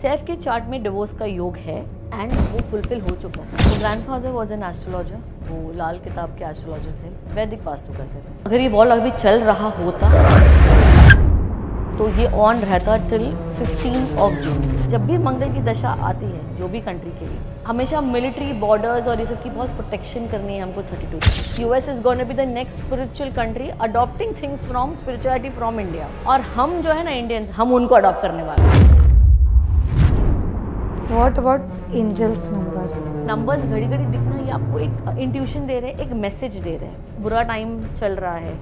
सैफ के चार्ट में डिवोर्स का योग है एंड वो फुलफिल हो चुका है। तो ग्रैंडफादर वाज एन एस्ट्रोलॉजर, वो लाल किताब के एस्ट्रोलॉजर थे, वैदिक वास्तु करते थे। अगर ये वॉल अभी चल रहा होता तो ये ऑन रहता टिल 15 ऑफ जून। जब भी मंगल की दशा आती है जो भी कंट्री के लिए, हमेशा मिलिट्री बॉर्डर्स और ये सब की बहुत प्रोटेक्शन करनी है हमको। 32 US is gonna be the next spiritual country adopting things from spirituality from India, और हम जो है ना इंडियंस, हम उनको अडॉप्ट करने वाले हैं। What about angels number? Numbers घड़ी घड़ी दिखना ये आपको एक इंट्यूशन दे रहे हैं, एक मैसेज दे रहे हैं। बुरा टाइम चल रहा है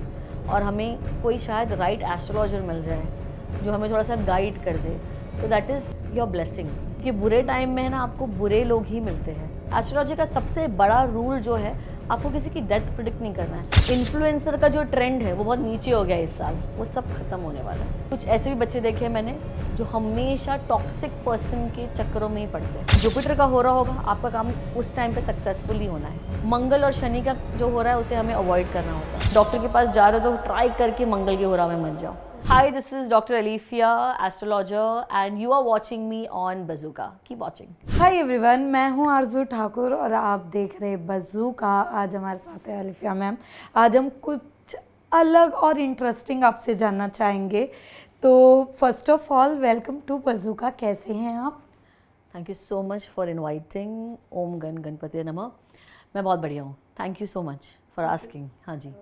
और हमें कोई शायद राइट एस्ट्रोलॉजर मिल जाए जो हमें थोड़ा सा गाइड कर दे, तो दैट इज़ योर ब्लेसिंग। कि बुरे टाइम में है ना आपको बुरे लोग ही मिलते हैं। एस्ट्रोलॉजी का सबसे बड़ा रूल जो है, आपको किसी की डेथ प्रिडिक्ट नहीं करना है। इन्फ्लुएंसर का जो ट्रेंड है वो बहुत नीचे हो गया इस साल, वो सब खत्म होने वाला है। कुछ ऐसे भी बच्चे देखे हैं मैंने जो हमेशा टॉक्सिक पर्सन के चक्करों में ही पड़ते हैं। जुपिटर का हो रहा होगा, आपका काम उस टाइम पे सक्सेसफुल ही होना है। मंगल और शनि का जो हो रहा है उसे हमें अवॉइड करना होता है। डॉक्टर के पास जा रहे हो तो ट्राई करके मंगल के हो रहा में मत जाओ। Hi, this is Dr. Alifia, astrologer, and you are watching me on Bazooka. Keep watching. Hi everyone, मैं हूँ आरजू ठाकुर और आप देख रहे बज़ूका। आज हमारे साथ है अलिफिया मैम। आज हम कुछ अलग और इंटरेस्टिंग आपसे जानना चाहेंगे। तो first of all welcome to Bazooka. कैसे हैं आप? Thank you so much for inviting. ओम गण गणपति नमः। मैं बहुत बढ़िया हूँ। Thank you so much for asking. हाँ जी।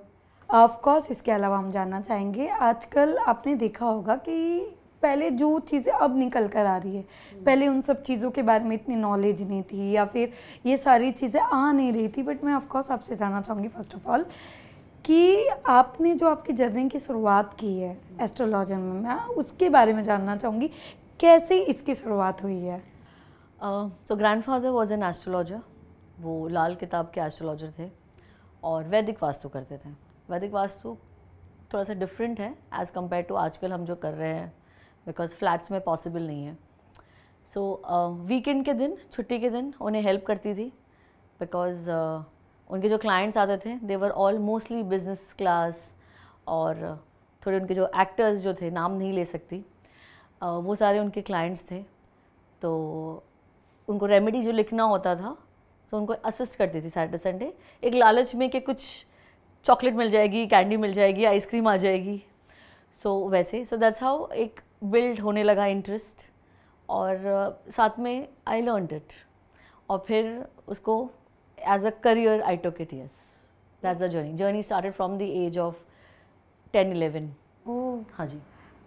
ऑफ कोर्स, इसके अलावा हम जानना चाहेंगे, आजकल आपने देखा होगा कि पहले जो चीज़ें अब निकल कर आ रही है, पहले उन सब चीज़ों के बारे में इतनी नॉलेज नहीं थी या फिर ये सारी चीज़ें आ नहीं रही थी। बट मैं ऑफ कोर्स आपसे जानना चाहूँगी फर्स्ट ऑफ ऑल कि आपने जो आपकी जर्नी की शुरुआत की है एस्ट्रोलॉजर में, मैं उसके बारे में जानना चाहूँगी, कैसे इसकी शुरुआत हुई है? तो ग्रैंडफादर वॉज एन एस्ट्रोलॉजर, वो लाल किताब के एस्ट्रोलॉजर थे और वैदिक वास्तु करते थे। वैदिक वास्तु थोड़ा सा डिफरेंट है एज़ कम्पेयर टू आजकल हम जो कर रहे हैं, बिकॉज फ्लैट्स में पॉसिबल नहीं है। सो वीकेंड के दिन, छुट्टी के दिन उन्हें हेल्प करती थी, बिकॉज उनके जो क्लाइंट्स आते थे they were all mostly business class, और थोड़े उनके जो एक्टर्स जो थे, नाम नहीं ले सकती, वो सारे उनके क्लाइंट्स थे। तो उनको रेमेडी जो लिखना होता था तो उनको असिस्ट करती थी सैटरडे संडे, एक लालच में कि कुछ चॉकलेट मिल जाएगी, कैंडी मिल जाएगी, आइसक्रीम आ जाएगी। सो वैसे दैट्स हाउ एक बिल्ड होने लगा इंटरेस्ट, और साथ में आई लर्नड इट, और फिर उसको as a career I took it. Yes, that's the journey started from the age of 10-11। Oh हाँ जी।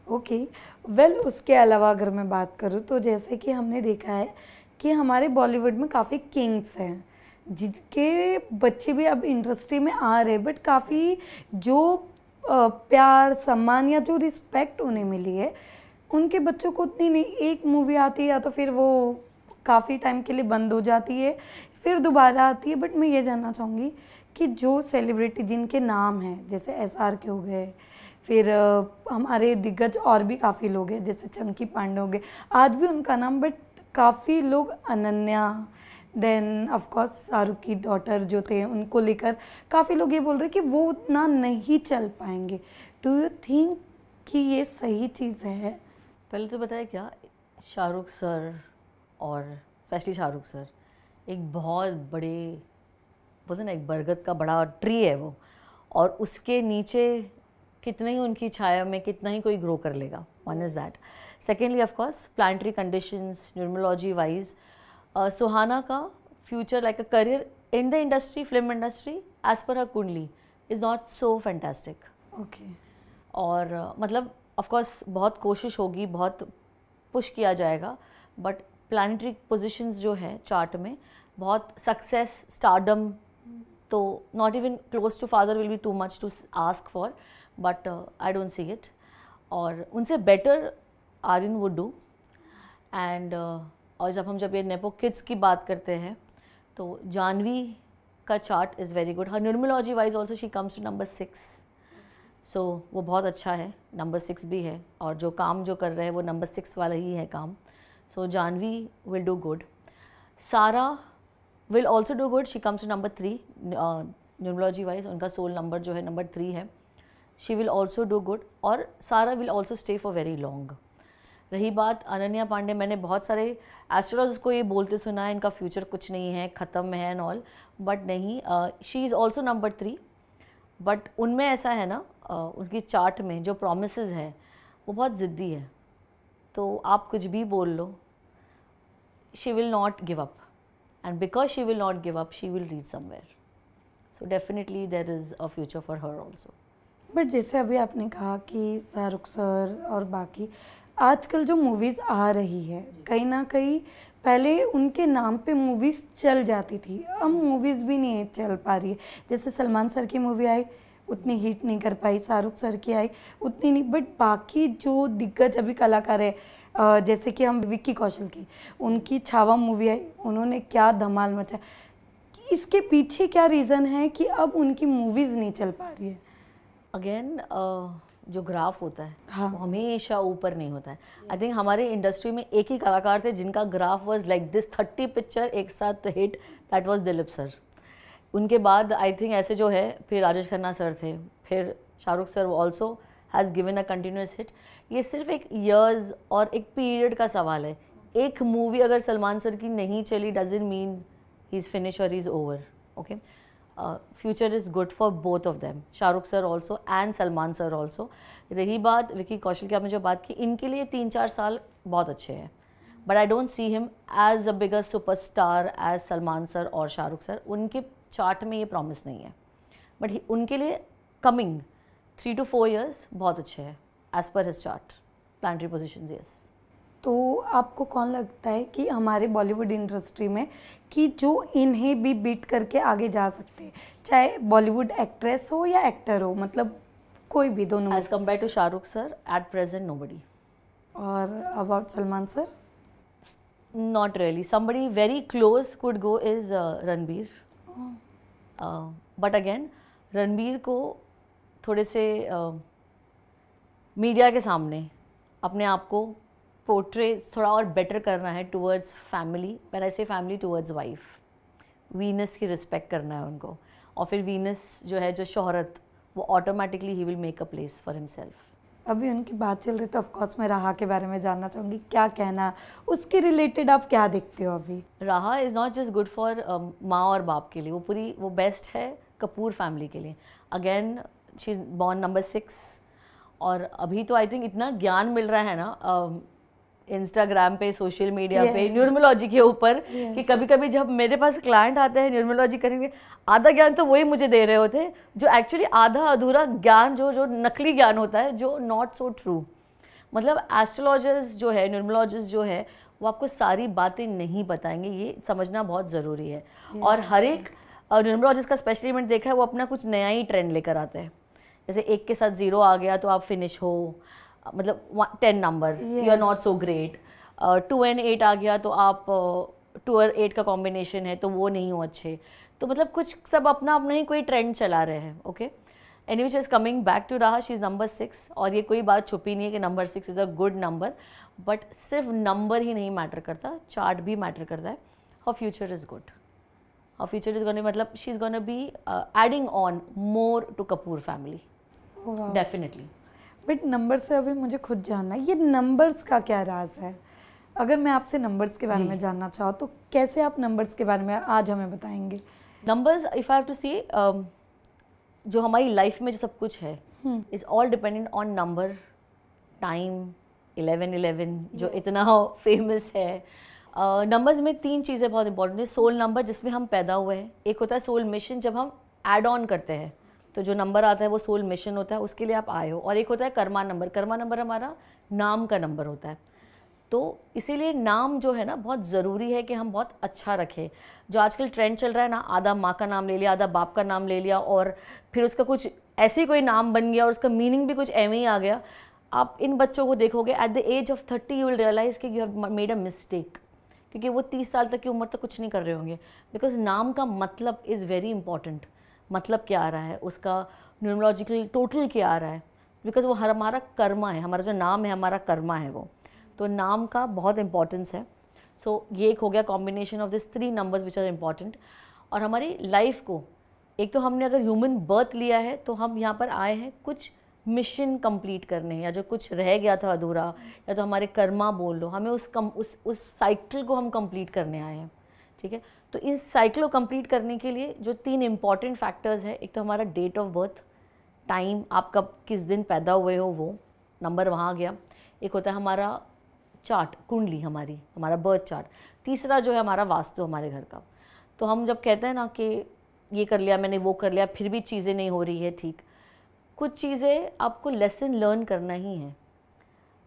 ओके वेल, उसके अलावा अगर मैं बात करूँ तो जैसे कि हमने देखा है कि हमारे बॉलीवुड में काफ़ी किंग्स हैं जिनके बच्चे भी अब इंडस्ट्री में आ रहे हैं, बट काफ़ी जो प्यार, सम्मान या जो रिस्पेक्ट उन्हें मिली है, उनके बच्चों को उतनी नहीं। एक मूवी आती है या तो फिर वो काफ़ी टाइम के लिए बंद हो जाती है, फिर दोबारा आती है। बट मैं ये जानना चाहूँगी कि जो सेलिब्रिटी जिनके नाम हैं, जैसे SR के हो गए, फिर हमारे दिग्गज और भी काफ़ी लोग हैं, जैसे चंकी पांडे हो गए, आज भी उनका नाम, बट काफ़ी लोग, Ananya, then of course Shahrukh की डॉटर जो थे, उनको लेकर काफ़ी लोग ये बोल रहे हैं कि वो उतना नहीं चल पाएंगे। डू यू थिंक कि ये सही चीज़ है? पहले तो बताया क्या, शाहरुख सर, और स्पेशली शाहरुख सर एक बहुत बड़े, बोलते ना, एक बरगद का बड़ा ट्री है वो, और उसके नीचे कितने ही उनकी छाया में कितना ही कोई ग्रो कर लेगा। One is that. Secondly of course planetary conditions, numerology wise, Suhana का future like a career in the industry, film industry, as per her kundli is not so fantastic. Okay और मतलब ऑफ कोर्स बहुत कोशिश होगी, बहुत पुश किया जाएगा, बट प्लानिटरी पोजीशंस जो है चार्ट में, बहुत सक्सेस, स्टारडम, तो not even close to father will be too much to ask for, but I don't see it. और उनसे better Aryan would do. And और जब ये नेपो किड्स की बात करते हैं तो जानवी का chart is very good. Her numerology wise also she comes to number 6, सो वो बहुत अच्छा है। नंबर 6 भी है, और जो काम जो कर रहे हैं वो नंबर 6 वाला ही है काम। So Janhvi will do good. Sara will also do good, she comes to number 3 numerology wise, उनका सोल नंबर जो है नंबर 3 है। She will also do good, और Sara will also stay for very long. रही बात अनन्या पांडे, मैंने बहुत सारे एस्ट्रोलॉजर्स को ये बोलते सुना है इनका फ्यूचर कुछ नहीं है, ख़त्म है एंड ऑल, बट नहीं, she is also number 3, but उनमें ऐसा है ना, उसकी चार्ट में जो प्रोमिसेस है वो बहुत ज़िद्दी है, तो आप कुछ भी बोल लो, she will not give up, and because she will not give up she will reach somewhere, so definitely there is a future for her also. But जैसे अभी आपने कहा कि शाहरुख सर और बाकी आजकल जो मूवीज़ आ रही है, कहीं ना कहीं पहले उनके नाम पे मूवीज़ चल जाती थी, अब मूवीज़ भी नहीं चल पा रही है। जैसे सलमान सर की मूवी आई, उतनी हिट नहीं कर पाई, शाहरुख सर की आई उतनी नहीं, बट बाकी जो दिग्गज अभी कलाकार है, जैसे कि हम विक्की कौशल की, उनकी छावा मूवी आई, उन्होंने क्या धमाल मचा। इसके पीछे क्या रीज़न है कि अब उनकी मूवीज़ नहीं चल पा रही है? अगेन जो ग्राफ होता है हाँ। वो हमेशा ऊपर नहीं होता है। आई थिंक हमारे इंडस्ट्री में एक ही कलाकार थे जिनका graph was like this, 30 picture एक साथ hit, that was Dilip sir. उनके बाद आई थिंक ऐसे जो है फिर राजेश खन्ना सर थे, फिर Shahrukh sir also has given a continuous hit. ये सिर्फ एक ईयर्स और एक पीरियड का सवाल है। एक मूवी अगर सलमान सर की नहीं चली doesn't mean he is finish और he is over, okay. Future is good for both of them, Shahrukh sir also and Salman sir also. रही बात विक्की कौशल की, आपने जो बात की, इनके लिए 3-4 साल बहुत अच्छे हैं, but I don't see him as a bigger superstar as Salman sir और शाहरुख सर। उनके चार्ट में ये प्रॉमिस नहीं है, बट उनके लिए कमिंग 3 to 4 years बहुत अच्छे हैं as per his chart, planetary position. Yes. तो आपको कौन लगता है कि हमारे बॉलीवुड इंडस्ट्री में कि जो इन्हें भी बीट करके आगे जा सकते हैं, चाहे बॉलीवुड एक्ट्रेस हो या एक्टर हो, मतलब कोई भी, दोनों में as compare to Shahrukh sir at present nobody. और about Salman sir? Not really, somebody very close could go is Ranbir, but again Ranbir को थोड़े से मीडिया के सामने अपने आप को पोर्ट्रे थोड़ा और बेटर करना है टूवर्ड्स फैमिली, व्हेन आई से फैमिली टूवर्ड्स वाइफ। वीनस की रिस्पेक्ट करना है उनको, और फिर वीनस जो है, जो शोहरत, वो automatically he will make a place for himself. अभी उनकी बात चल रही तो ऑफकोर्स मैं राहा के बारे में जानना चाहूँगी, क्या कहना उसके रिलेटेड, आप क्या देखते हो अभी? राहा is not just good for माँ और बाप के लिए, वो बेस्ट है कपूर फैमिली के लिए। Again she is born number 6, और अभी तो आई थिंक इतना ज्ञान मिल रहा है ना इंस्टाग्राम पे, सोशल मीडिया पे, न्यूरोलॉजी के ऊपर, कि कभी कभी जब मेरे पास क्लाइंट आते हैं न्यूरोलॉजी करेंगे, आधा ज्ञान तो वही मुझे दे रहे होते हैं, जो एक्चुअली आधा अधूरा ज्ञान, जो नकली ज्ञान होता है, जो नॉट सो ट्रू। मतलब एस्ट्रोलॉजर्स जो है, न्यूरोलॉजिस्ट जो है, वो आपको सारी बातें नहीं बताएंगे, ये समझना बहुत ज़रूरी है। और हर एक न्यूरोलॉजिस्ट का स्पेशली मैंने देखा है, वो अपना कुछ नया ही ट्रेंड लेकर आते हैं। जैसे 1 के साथ 0 आ गया तो आप फिनिश हो, मतलब 10 number, you are not so great. 2 and 8 आ गया तो आप 2 और 8 का कॉम्बिनेशन है तो वो नहीं हो अच्छे। तो मतलब कुछ सब अपना अपना ही कोई ट्रेंड चला रहे हैं, okay. Anyway she is coming back to Raha, she is number 6, और ये कोई बात छुपी नहीं है कि number 6 is a good number, but सिर्फ नंबर ही नहीं मैटर करता, चार्ट भी मैटर करता है। Her future is good, her future is gonna, मतलब she is gonna be adding on more to Kapoor family, definitely. But number से अभी मुझे खुद जानना है, ये नंबर्स का क्या राज है? अगर मैं आपसे नंबर्स के बारे में जानना चाहूँ तो कैसे आप नंबर्स के बारे में आज हमें बताएंगे? Numbers, if I have to see, जो हमारी लाइफ में जो सब कुछ है is all dependent on number, time, 1111 जो इतना फेमस है। नंबर्स में 3 चीज़ें बहुत इंपॉर्टेंट है। सोल नंबर, जिसमें हम पैदा हुए हैं, एक होता है सोल मिशन, जब हम एड ऑन करते हैं तो जो नंबर आता है वो सोल मिशन होता है, उसके लिए आप आए हो, और एक होता है कर्मा नंबर। कर्मा नंबर हमारा नाम का नंबर होता है। तो इसीलिए नाम जो है ना, बहुत ज़रूरी है कि हम बहुत अच्छा रखें। जो आजकल ट्रेंड चल रहा है ना, आधा माँ का नाम ले लिया, आधा बाप का नाम ले लिया, और फिर उसका कुछ ऐसे ही कोई नाम बन गया और उसका मीनिंग भी कुछ एवं ही आ गया। आप इन बच्चों को देखोगे, at the age of 30 you will realise कि you have made a mistake, क्योंकि वो 30 साल तक की उम्र तक कुछ नहीं कर रहे होंगे। बिकॉज नाम का मतलब इज़ वेरी इंपॉर्टेंट। मतलब क्या आ रहा है, उसका न्यूमरोलॉजिकल टोटल क्या आ रहा है, बिकॉज वो हमारा कर्मा है, हमारा जो नाम है हमारा कर्मा है वो। तो नाम का बहुत इंपॉर्टेंस है। सो ये एक हो गया combination of this 3 numbers which are important. और हमारी लाइफ को, एक तो हमने अगर ह्यूमन बर्थ लिया है तो हम यहाँ पर आए हैं कुछ मिशन कंप्लीट करने हैं, या जो कुछ रह गया था अधूरा, या तो हमारे कर्मा बोल लो, हमें उस साइकिल को हम कंप्लीट करने आए हैं, ठीक है। तो इस साइकिल को कंप्लीट करने के लिए जो 3 इंपॉर्टेंट फैक्टर्स है, एक तो हमारा डेट ऑफ बर्थ, टाइम, आप कब किस दिन पैदा हुए हो, वो नंबर वहाँ आ गया। एक होता है हमारा चार्ट, कुंडली हमारा बर्थ चार्ट। तीसरा जो है हमारा वास्तु, हमारे घर का। तो हम जब कहते हैं ना कि ये कर लिया मैंने, वो कर लिया, फिर भी चीज़ें नहीं हो रही है ठीक, कुछ चीज़ें आपको लेसन लर्न करना ही है।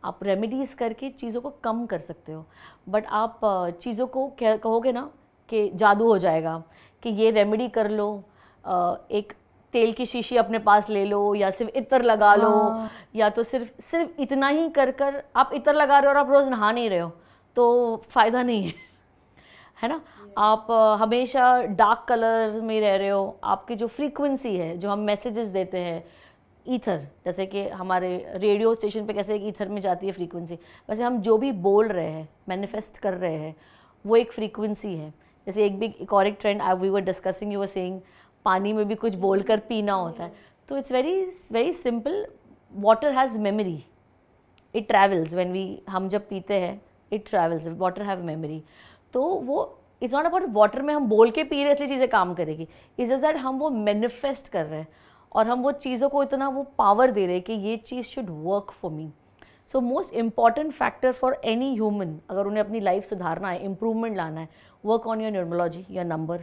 आप रेमेडीज़ करके चीज़ों को कम कर सकते हो, बट आप चीज़ों को क्या कहोगे ना कि जादू हो जाएगा, कि ये रेमेडी कर लो, एक तेल की शीशी अपने पास ले लो, या सिर्फ इत्र लगा लो, या तो सिर्फ इतना ही कर आप इत्र लगा रहे हो और आप रोज़ नहा नहीं रहे हो तो फ़ायदा नहीं है, है ना। आप हमेशा डार्क कलर में रह रहे हो, आपकी जो फ्रीक्वेंसी है, जो हम मैसेजेस देते हैं, ईथर, जैसे कि हमारे रेडियो स्टेशन पे कैसे एक ईथर में जाती है फ्रीक्वेंसी, वैसे हम जो भी बोल रहे हैं, मैनिफेस्ट कर रहे हैं, वो एक फ्रीक्वेंसी है। जैसे एक और एक trend we were discussing, you were saying पानी में भी कुछ बोलकर पीना होता है। तो it's very simple, water has memory, it travels when हम जब पीते हैं, it travels, water have memory. तो वो इट्स नॉट अबाउट वाटर में हम बोल के पी रहे इसलिए चीज़ें काम करेगी, इट्स जस्ट दैट हम वो मैनिफेस्ट कर रहे हैं और हम वो चीज़ों को इतना वो पावर दे रहे हैं कि ये चीज़ should work for me. So most important factor for any human, अगर उन्हें अपनी लाइफ सुधारना है, इंप्रूवमेंट लाना है, work on your numerology, your number,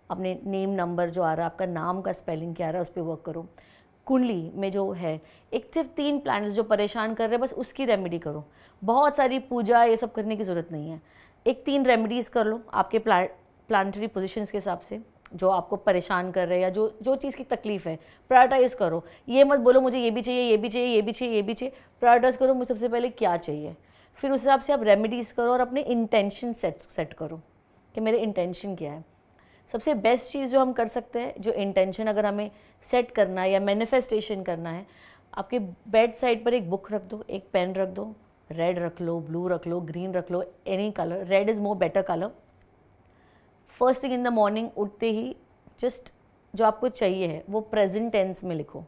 अपने नेम नंबर जो आ रहा है, आपका नाम का स्पेलिंग क्या आ रहा है, उस पर वर्क करो। कुंडली में जो है एक सिर्फ 3 प्लैनेट्स जो परेशान कर रहे हैं, बस उसकी रेमेडी करो। बहुत सारी पूजा ये सब करने की ज़रूरत नहीं है, एक 3 रेमेडीज़ कर लो आपके प्लानिटरी पोजीशंस के हिसाब से, जो आपको परेशान कर रहे हैं, या जो चीज़ की तकलीफ़ है, प्रायोरिटाइज़ करो। ये मत बोलो मुझे ये भी चाहिए, ये भी चाहिए, ये भी चाहिए, ये भी चाहिए, प्रायोरिटाइज़ करो मुझे सबसे पहले क्या चाहिए, फिर उस हिसाब से आप रेमेडीज़ करो और अपने इंटेंशन सेट करो कि मेरे इंटेंशन क्या है। सबसे बेस्ट चीज़ जो हम कर सकते हैं, जो इंटेंशन अगर हमें सेट करना है या मैनिफेस्टेशन करना है, आपके बेड साइड पर एक बुक रख दो, एक पेन रख दो, रेड रख लो, ब्लू रख लो, ग्रीन रख लो, any colour, red is more better colour. First thing in the morning उठते ही जस्ट जो आपको चाहिए है वो प्रेजेंट टेंस में लिखो।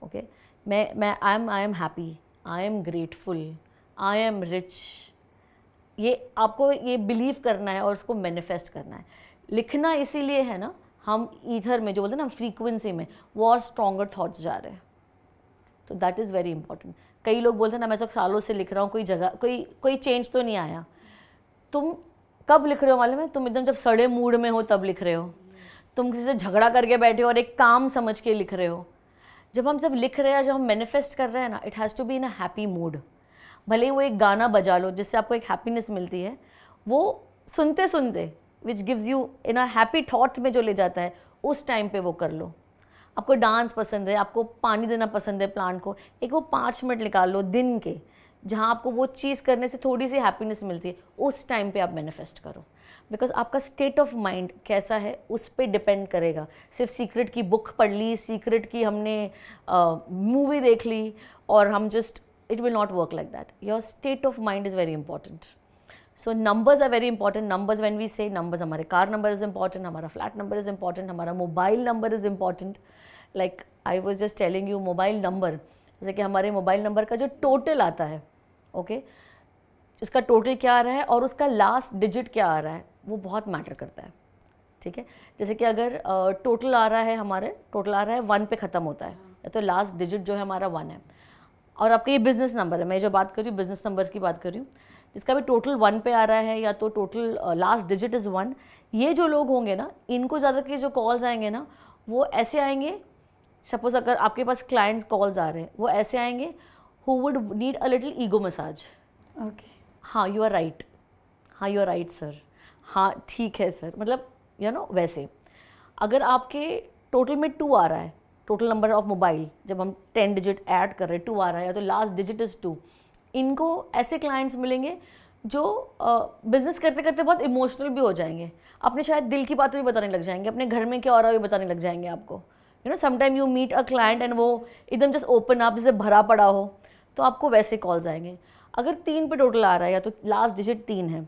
ओके, मैं I am happy, I am grateful, I am rich. ये आपको ये बिलीव करना है और उसको मैनिफेस्ट करना है। लिखना इसीलिए है ना, हम ईथर में जो बोलते हैं ना, फ्रीक्वेंसी में वो और स्ट्रॉन्गर थॉट्स जा रहे हैं, तो दैट इज़ वेरी इंपॉर्टेंट। कई लोग बोलते हैं ना मैं तो सालों से लिख रहा हूँ, कोई चेंज तो नहीं आया। तुम कब लिख रहे हो मालूम है? तुम एकदम जब सड़े मूड में हो तब लिख रहे हो, तुम किसी से झगड़ा करके बैठे हो और एक काम समझ के लिख रहे हो। जब हम लिख रहे हैं, जब हम मैनिफेस्ट कर रहे हैं ना, it has to be in a happy mood. भले ही वो एक गाना बजा लो जिससे आपको एक हैप्पीनेस मिलती है, वो सुनते सुनते which gives you in a happy thought में जो ले जाता है, उस टाइम पे वो कर लो। आपको डांस पसंद है, आपको पानी देना पसंद है प्लांट को, एक वो 5 मिनट निकाल लो दिन के, जहाँ आपको वो चीज़ करने से थोड़ी सी हैप्पीनेस मिलती है, उस टाइम पे आप मैनिफेस्ट करो। बिकॉज आपका स्टेट ऑफ माइंड कैसा है उस पर डिपेंड करेगा। सिर्फ सीक्रेट की बुक पढ़ ली, सीक्रेट की हमने मूवी देख ली और हम just, it will not work like that. Your state of mind is very important. So numbers are very important. Numbers when we say numbers, हमारे कार नंबर इज़ इंपॉर्टेंट, हमारा flat number is important, हमारा mobile number is important. Like I was just telling you, mobile number, जैसे कि हमारे mobile number का जो total आता है, ओके, उसका टोटल क्या आ रहा है और उसका लास्ट डिजिट क्या आ रहा है, वो बहुत मैटर करता है, ठीक है। जैसे कि अगर टोटल आ रहा है, हमारे टोटल आ रहा है 1 पे ख़त्म होता है, या तो लास्ट डिजिट जो है हमारा 1 है, और आपका ये बिज़नेस नंबर है, मैं जो बात कर रही हूँ बिज़नेस नंबर्स की बात कर रही हूँ, जिसका भी टोटल 1 पे आ रहा है या तो टोटल लास्ट डिजिट इज़ 1, ये जो लोग होंगे ना, इनको ज़्यादा के जो कॉल्स आएंगे ना, वो ऐसे आएंगे, सपोज अगर आपके पास क्लाइंट्स कॉल्स आ रहे हैं, वो ऐसे आएंगे who would need a little ego massage. Okay, हाँ यू आर राइट, हाँ यू आर राइट सर, हाँ ठीक है सर, मतलब यू नो वैसे। अगर आपके टोटल में 2 आ रहा है, टोटल नंबर ऑफ मोबाइल, जब हम 10 डिजिट ऐड कर रहे हैं 2 आ रहा है, या तो लास्ट डिजिट इज़ 2, इनको ऐसे क्लाइंट्स मिलेंगे जो बिज़नेस करते करते बहुत इमोशनल भी हो जाएंगे, अपने शायद दिल की बातें भी बताने लग जाएंगे, अपने घर में क्या हो रहा है भी बताने लग जाएंगे आपको। You know sometime you meet a client and वो एकदम जस्ट ओपन अप, जैसे भरा पड़ा हो, तो आपको वैसे कॉल्स आएंगे। अगर 3 पे टोटल आ रहा है या तो लास्ट डिजिट 3 है,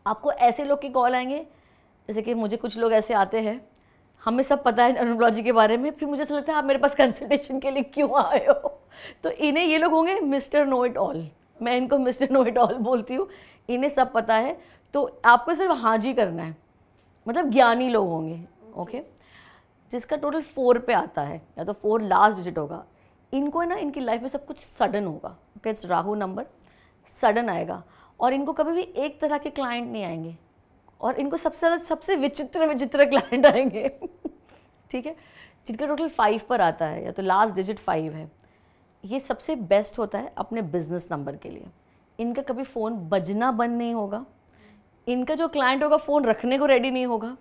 आपको ऐसे लोग के कॉल आएंगे, जैसे कि मुझे कुछ लोग ऐसे आते हैं हमें सब पता है न्यूरोलॉजी के बारे में, फिर मुझे ऐसा लगता है आप मेरे पास कंसल्टेशन के लिए क्यों आए हो। तो इन्हें, ये लोग होंगे मिस्टर नो इट ऑल, मैं इनको मिस्टर नो इट ऑल बोलती हूँ, इन्हें सब पता है, तो आपको सिर्फ हाँ जी करना है, मतलब ज्ञानी लोग होंगे। ओके, जिसका टोटल 4 पे आता है, या तो 4 लास्ट डिजिट होगा, इनको है ना, इनकी लाइफ में सब कुछ सडन होगा। Okay, it's Rahu number, sudden आएगा, और इनको कभी भी एक तरह के क्लाइंट नहीं आएंगे, और इनको सबसे ज़्यादा सबसे विचित्र क्लाइंट आएंगे। ठीक है, जिनका टोटल 5 पर आता है, या तो लास्ट डिजिट 5 है, ये सबसे बेस्ट होता है अपने बिजनेस नंबर के लिए। इनका कभी फ़ोन बजना बंद नहीं होगा, इनका जो क्लाइंट होगा फ़ोन रखने को रेडी नहीं होगा,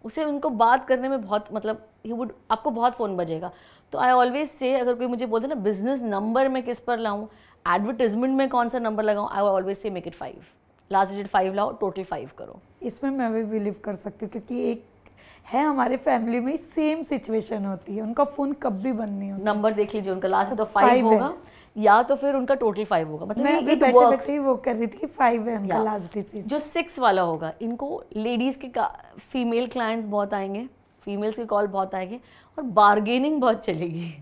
उसे उनको बात करने में बहुत, मतलब ही वुड, आपको बहुत फ़ोन बजेगा। तो आई ऑलवेज से, अगर कोई मुझे बोलते ना बिजनेस नंबर में किस पर लाऊं, एडवर्टिजमेंट में कौन सा नंबर लगाऊं, I always say make it 5, last digit 5 लाओ, टोटल 5 करो। इसमें मैं भी बिलीव कर सकती हूँ, क्योंकि एक है हमारे फैमिली में सेम सिचुएशन होती है, उनका फ़ोन कभी बंद नहीं होता। नंबर देख लीजिए, उनका लास्ट तो 5 होगा, या तो फिर उनका टोटल 5 होगा, मतलब मैं अभी बैठे बैठे वो कर रही थी कि 5 है उनका लास्ट डिजिट। जो 6 वाला होगा, इनको लेडीज़ के फीमेल क्लाइंट्स बहुत आएंगे, फीमेल्स के कॉल बहुत आएंगे, और बार्गेनिंग बहुत चलेगी,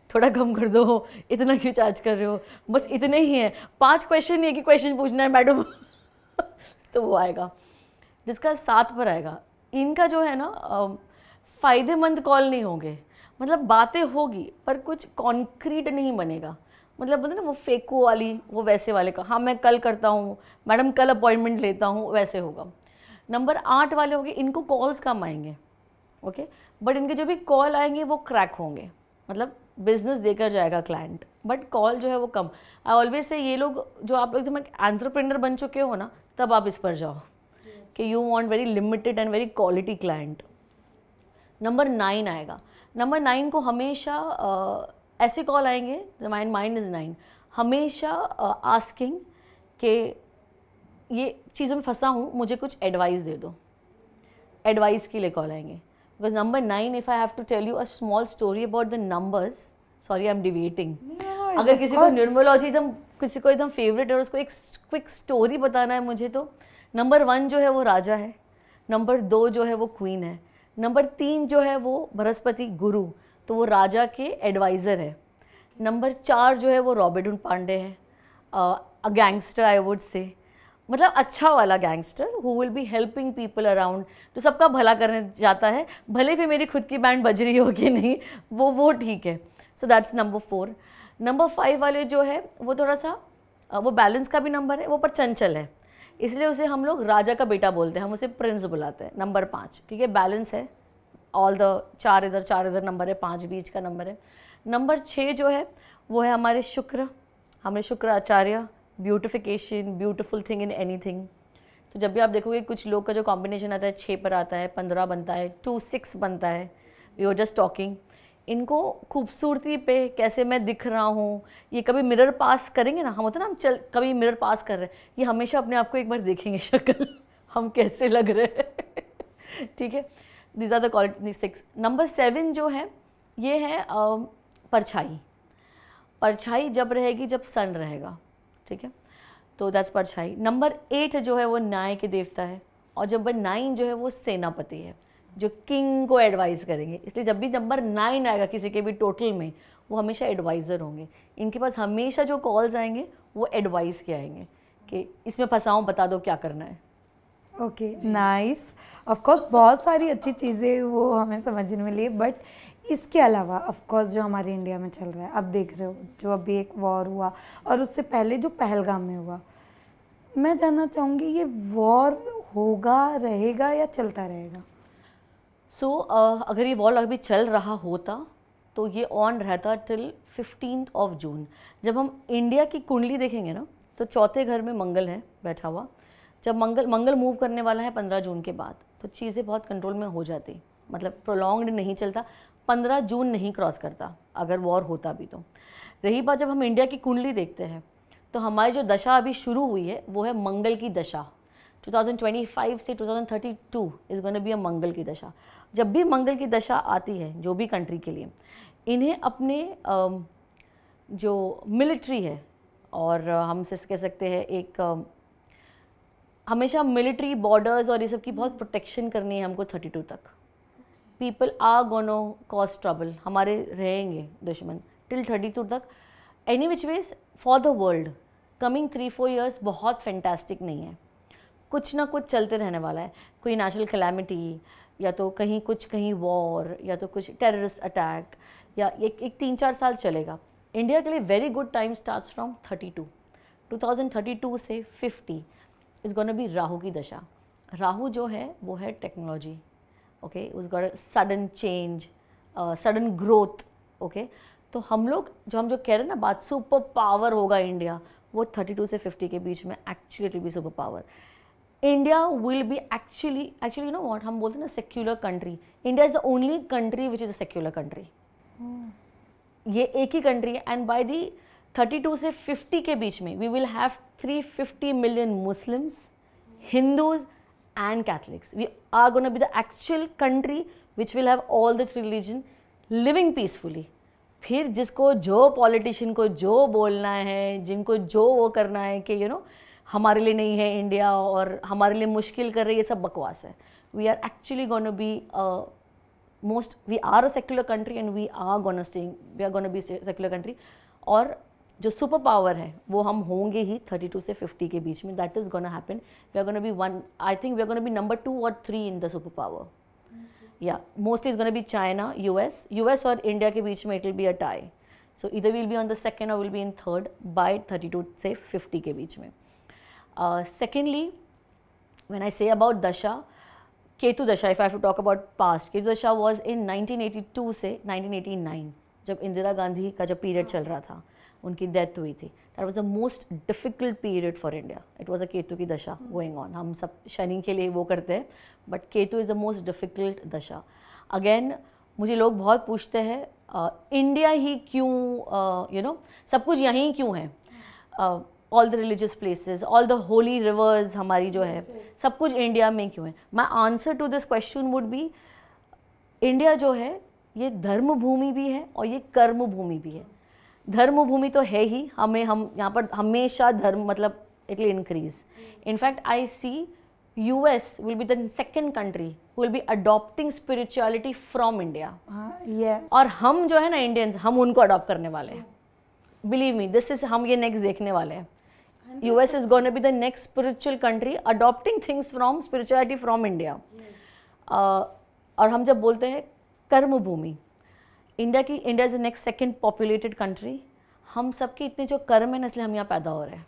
थोड़ा कम कर दो, इतना क्यों चार्ज कर रहे हो, बस इतने ही हैं, 5 क्वेश्चन नहीं है कि क्वेश्चन पूछना है मैडम। तो वो आएगा। जिसका 7 पर आएगा, इनका जो है ना फ़ायदेमंद कॉल नहीं होंगे, मतलब बातें होगी पर कुछ कॉन्क्रीट नहीं बनेगा, मतलब बोलते ना वो फेको वाली, वो वैसे वाले का, हाँ मैं कल करता हूँ मैडम, कल अपॉइंटमेंट लेता हूँ, वैसे होगा। नंबर 8 वाले होंगे, इनको कॉल्स कम आएंगे। ओके, बट इनके जो भी कॉल आएंगे वो क्रैक होंगे, मतलब बिजनेस देकर जाएगा क्लाइंट, बट कॉल जो है वो कम। आई ऑलवेज से, ये लोग जो आप एकदम एंटरप्रेन्योर बन चुके हो ना, तब आप इस पर जाओ कि you want very limited and very quality client. Number 9 आएगा, नंबर 9 को हमेशा ऐसे कॉल आएंगे, माइंड इज़ 9, हमेशा आस्किंग कि ये चीज़ों में फंसा हूँ, मुझे कुछ एडवाइस दे दो, एडवाइस के लिए कॉल आएंगे। Because number 9, if I have to tell you a small story about the numbers, sorry I am deviating, अगर किसी को न्यूमरोलॉजी एकदम, किसी को एकदम फेवरेट है और उसको एक क्विक स्टोरी बताना है मुझे, तो नंबर 1 जो है वो राजा है, नंबर 2 जो है वो क्वीन है, नंबर 3 जो है वो बृहस्पति गुरु, तो वो राजा के एडवाइज़र है, नंबर 4 जो है वो रॉबिन हुड पांडे है, a gangster I would say, मतलब अच्छा वाला gangster who will be helping people around, तो सबका भला करने जाता है, भले फिर मेरी खुद की बैंड बज रही हो कि नहीं, वो ठीक है। So that's number 4। नंबर 5 वाले जो है वो थोड़ा सा वो बैलेंस का भी नंबर है, वो पर चंचल है, इसलिए उसे हम लोग राजा का बेटा बोलते हैं, हम उसे प्रिंस बुलाते हैं। नंबर 5 क्योंकि बैलेंस है, ऑल द 4 इधर नंबर है, 5 बीच का नंबर है। नंबर 6 जो है वो है हमारे शुक्र, हमारे Shukracharya, beautification, beautiful thing in anything. तो जब भी आप देखोगे कुछ लोग का जो कॉम्बिनेशन आता है 6 पर आता है, 15 बनता है, 2 6 बनता है, वी आर जस्ट टॉकिंग, इनको खूबसूरती पे कैसे मैं दिख रहा हूँ, ये कभी मिरर पास करेंगे ना, हम होता है ना, हम चल कभी मिरर पास कर रहे हैं, ये हमेशा अपने आप को एक बार देखेंगे शक्ल, हम कैसे लग रहे हैं। ठीक है, these are the quality 6। Number 7 जो है ये है परछाई, परछाई जब रहेगी जब सन रहेगा, ठीक है, तो दैट्स परछाई। नंबर 8 जो है वो न्याय के देवता है, और नंबर 9 जो है वो सेनापति है, जो किंग को एडवाइस करेंगे, इसलिए जब भी नंबर 9 आएगा किसी के भी टोटल में, वो हमेशा एडवाइज़र होंगे, इनके पास हमेशा जो कॉल्स आएंगे वो एडवाइस के आएंगे कि इसमें फंसाऊँ, बता दो क्या करना है। Okay, nice. ऑफ कोर्स बहुत सारी अच्छी चीज़ें वो हमें समझने में मिली, बट इसके अलावा ऑफ कोर्स जो हमारे इंडिया में चल रहा है, अब देख रहे हो जो अभी एक वॉर हुआ, और उससे पहले जो पहलगाम में हुआ, मैं जानना चाहूँगी ये वॉर होगा, रहेगा या चलता रहेगा? सो अगर ये वॉर अभी चल रहा होता तो ये ऑन रहता टिल 15 जून। जब हम इंडिया की कुंडली देखेंगे ना, तो चौथे घर में मंगल है बैठा हुआ, जब मंगल मूव करने वाला है 15 जून के बाद, तो चीज़ें बहुत कंट्रोल में हो जाती, मतलब प्रोलॉन्ग्ड नहीं चलता, 15 जून नहीं क्रॉस करता अगर वॉर होता भी तो। रही बात जब हम इंडिया की कुंडली देखते हैं, तो हमारी जो दशा अभी शुरू हुई है वो है मंगल की दशा। 2025 से 2032 इज़ गोना बी अ मंगल की दशा। जब भी मंगल की दशा आती है जो भी कंट्री के लिए, इन्हें अपने जो मिलिट्री है, और हम से कह सकते हैं एक हमेशा मिलिट्री बॉर्डर्स और ये सब की बहुत प्रोटेक्शन करनी है हमको 32 तक। पीपल आर गोनो कॉज ट्रबल, हमारे रहेंगे दुश्मन टिल 32 तक। Any which ways for the world coming 3-4 years बहुत फैंटास्टिक नहीं है, कुछ ना कुछ चलते रहने वाला है। कोई नेचुरल कैलामिटी, या तो कहीं कुछ, कहीं वॉर, या तो कुछ टेररिस्ट अटैक, या एक 3-4 साल चलेगा। इंडिया के लिए very good time starts from 2032 से 50 इज़ गोना बी राहु की दशा। राहु जो है वो है टेक्नोलॉजी, ओके, उस got sudden change, sudden growth, okay. तो हम जो कह रहे हैं ना बात, सुपर पावर होगा इंडिया, वो 32 से 50 के बीच में actually it will be super power. India will be actually you know what हम बोलते हैं ना, secular country. India is the only country which is a secular country. ये एक ही कंट्री है, एंड बाय दी 32 से 50 के बीच में we will have 350 million Muslims, Hindus and Catholics. We are going to be the actual country which will have all the 3 religion living peacefully. फिर जिसको जो पॉलिटिशियन को जो बोलना है, जिनको जो वो करना है कि यू नो हमारे लिए नहीं है इंडिया और हमारे लिए मुश्किल कर रही है, ये सब बकवास है। We are actually gonna be we are a secular country and we are gonna be secular country. और जो सुपर पावर है वो हम होंगे ही 32 से 50 के बीच में। That is gonna happen. We are gonna be I think we are gonna be number 2 or 3 in the super power. या mostly is gonna be China, US और इंडिया के बीच में it will be a tie. So इधर will be on the second और will be in third by 32 से 50 के बीच में। Secondly when I say about dasha, Ketu dasha, if I have to talk about past, Ketu dasha was इन 1982 से 1989, जब इंदिरा गांधी का जब पीरियड चल रहा था, उनकी डेथ हुई थी। That was the most difficult period for India. It was a Ketu की दशा गोइंग ऑन। हम सब शनि के लिए वो करते हैं, but Ketu is the most difficult दशा। अगेन मुझे लोग बहुत पूछते हैं इंडिया ही क्यों, यू नो सब कुछ यहीं क्यों है, all the religious places, all the holy rivers हमारी जो है, सब कुछ इंडिया में क्यों है। My answer to this question would be, India जो है ये धर्म भूमि भी है और ये कर्म भूमि भी है। धर्म भूमि तो है ही, हम यहाँ पर हमेशा धर्म मतलब it will increase. In fact I see US will be the second country who will be adopting spirituality from India. और हम जो है ना इंडियंस, हम उनको अडॉप्ट करने वाले हैं। Believe me, this is हम ये नेक्स्ट देखने वाले हैं। US is going to be the next spiritual country adopting things from spirituality from India. और हम जब बोलते हैं कर्म भूमि, India is the next second populated country. हम सबके इतने जो कर्म है ना, इसलिए हम यहाँ पैदा हो रहे हैं।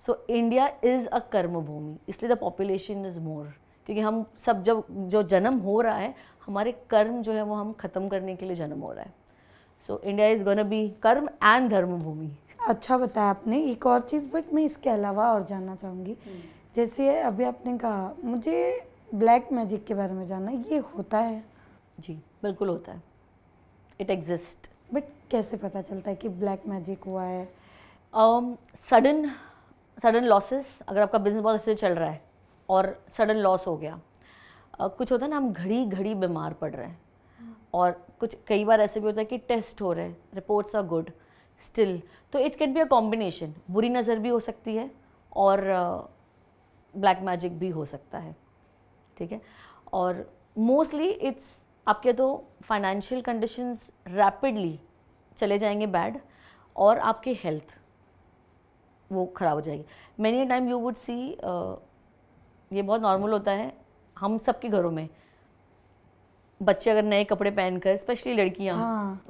सो इंडिया इज़ अ कर्म भूमि, इसलिए द पॉपुलेशन इज़ मोर, क्योंकि हम सब जो जन्म हो रहा है, हमारे कर्म जो है वो हम ख़त्म करने के लिए जन्म हो रहा है। So India is gonna B कर्म एंड धर्म भूमि। अच्छा बताया आपने। एक और चीज़ बट मैं इसके अलावा और जानना चाहूँगी, जैसे अभी आपने कहा मुझे ब्लैक मैजिक के बारे में जानना, ये होता है? जी बिल्कुल होता है, इट एग्जिस्ट। बट कैसे पता चलता है कि ब्लैक मैजिक हुआ है? सडन लॉसेस, अगर आपका बिजनेस बहुत अच्छे से चल रहा है और सडन लॉस हो गया, कुछ होता है ना, हम घड़ी घड़ी बीमार पड़ रहे हैं, और कुछ कई बार ऐसे भी होता है कि टेस्ट हो रहे हैं, रिपोर्ट्स आर गुड स्टिल, तो it can be a combination. बुरी नज़र भी हो सकती है और ब्लैक मैजिक भी हो सकता है, ठीक है। और मोस्टली इट्स आपके तो फाइनेंशियल कंडीशंस रैपिडली चले जाएंगे बैड, और आपकी हेल्थ वो ख़राब हो जाएगी। Many time you would see, ये बहुत नॉर्मल होता है हम सबके घरों में, बच्चे अगर नए कपड़े पहनकर, स्पेशली लड़कियां,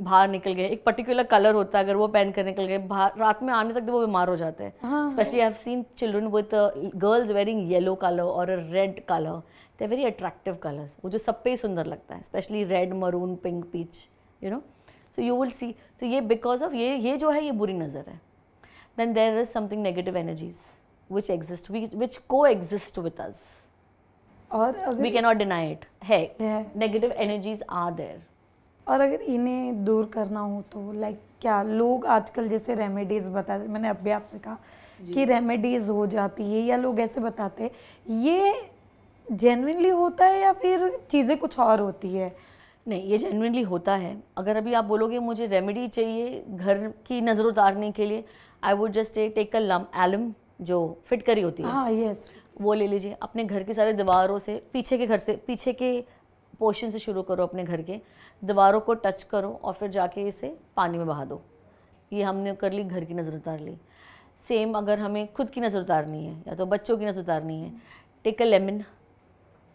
बाहर निकल गए, एक पर्टिकुलर कलर होता है, अगर वो पहन कर निकल गए बाहर, रात में आने तक वो बीमार हो जाते हैं। Specially I have seen children with girls wearing yellow colour और a red colour, they very attractive colours, वो जो सब पे ही सुंदर लगता है, specially red, maroon, pink, peach, you know. So you will see, तो ये बिकॉज ऑफ ये जो है ये बुरी नज़र है। Then there is something negative energies which exist, which coexist with us, और we can not deny it है, नेगेटिव एनर्जीज आर देयर। और अगर इन्हें दूर करना हो तो लाइक क्या लोग आजकल जैसे रेमेडीज बताते, मैंने अभी आपसे कहा कि रेमेडीज हो जाती है, या लोग ऐसे बताते हैं, ये जेन्युइनली होता है या फिर चीज़ें कुछ और होती है? नहीं, ये जेन्युइनली होता है। अगर अभी आप बोलोगे मुझे रेमेडी चाहिए घर की नज़र उतारने के लिए, I would just take a alum जो फिट करी होती है, हाँ यस, वो ले लीजिए, अपने घर की सारी दीवारों से, पीछे के घर से, पीछे के पोर्शन से शुरू करो अपने घर के, दीवारों को टच करो और फिर जाके इसे पानी में बहा दो। ये हमने कर ली, घर की नज़र उतार ली। सेम अगर हमें खुद की नज़र उतारनी है या तो बच्चों की नज़र उतारनी है, टेक अ लेमन,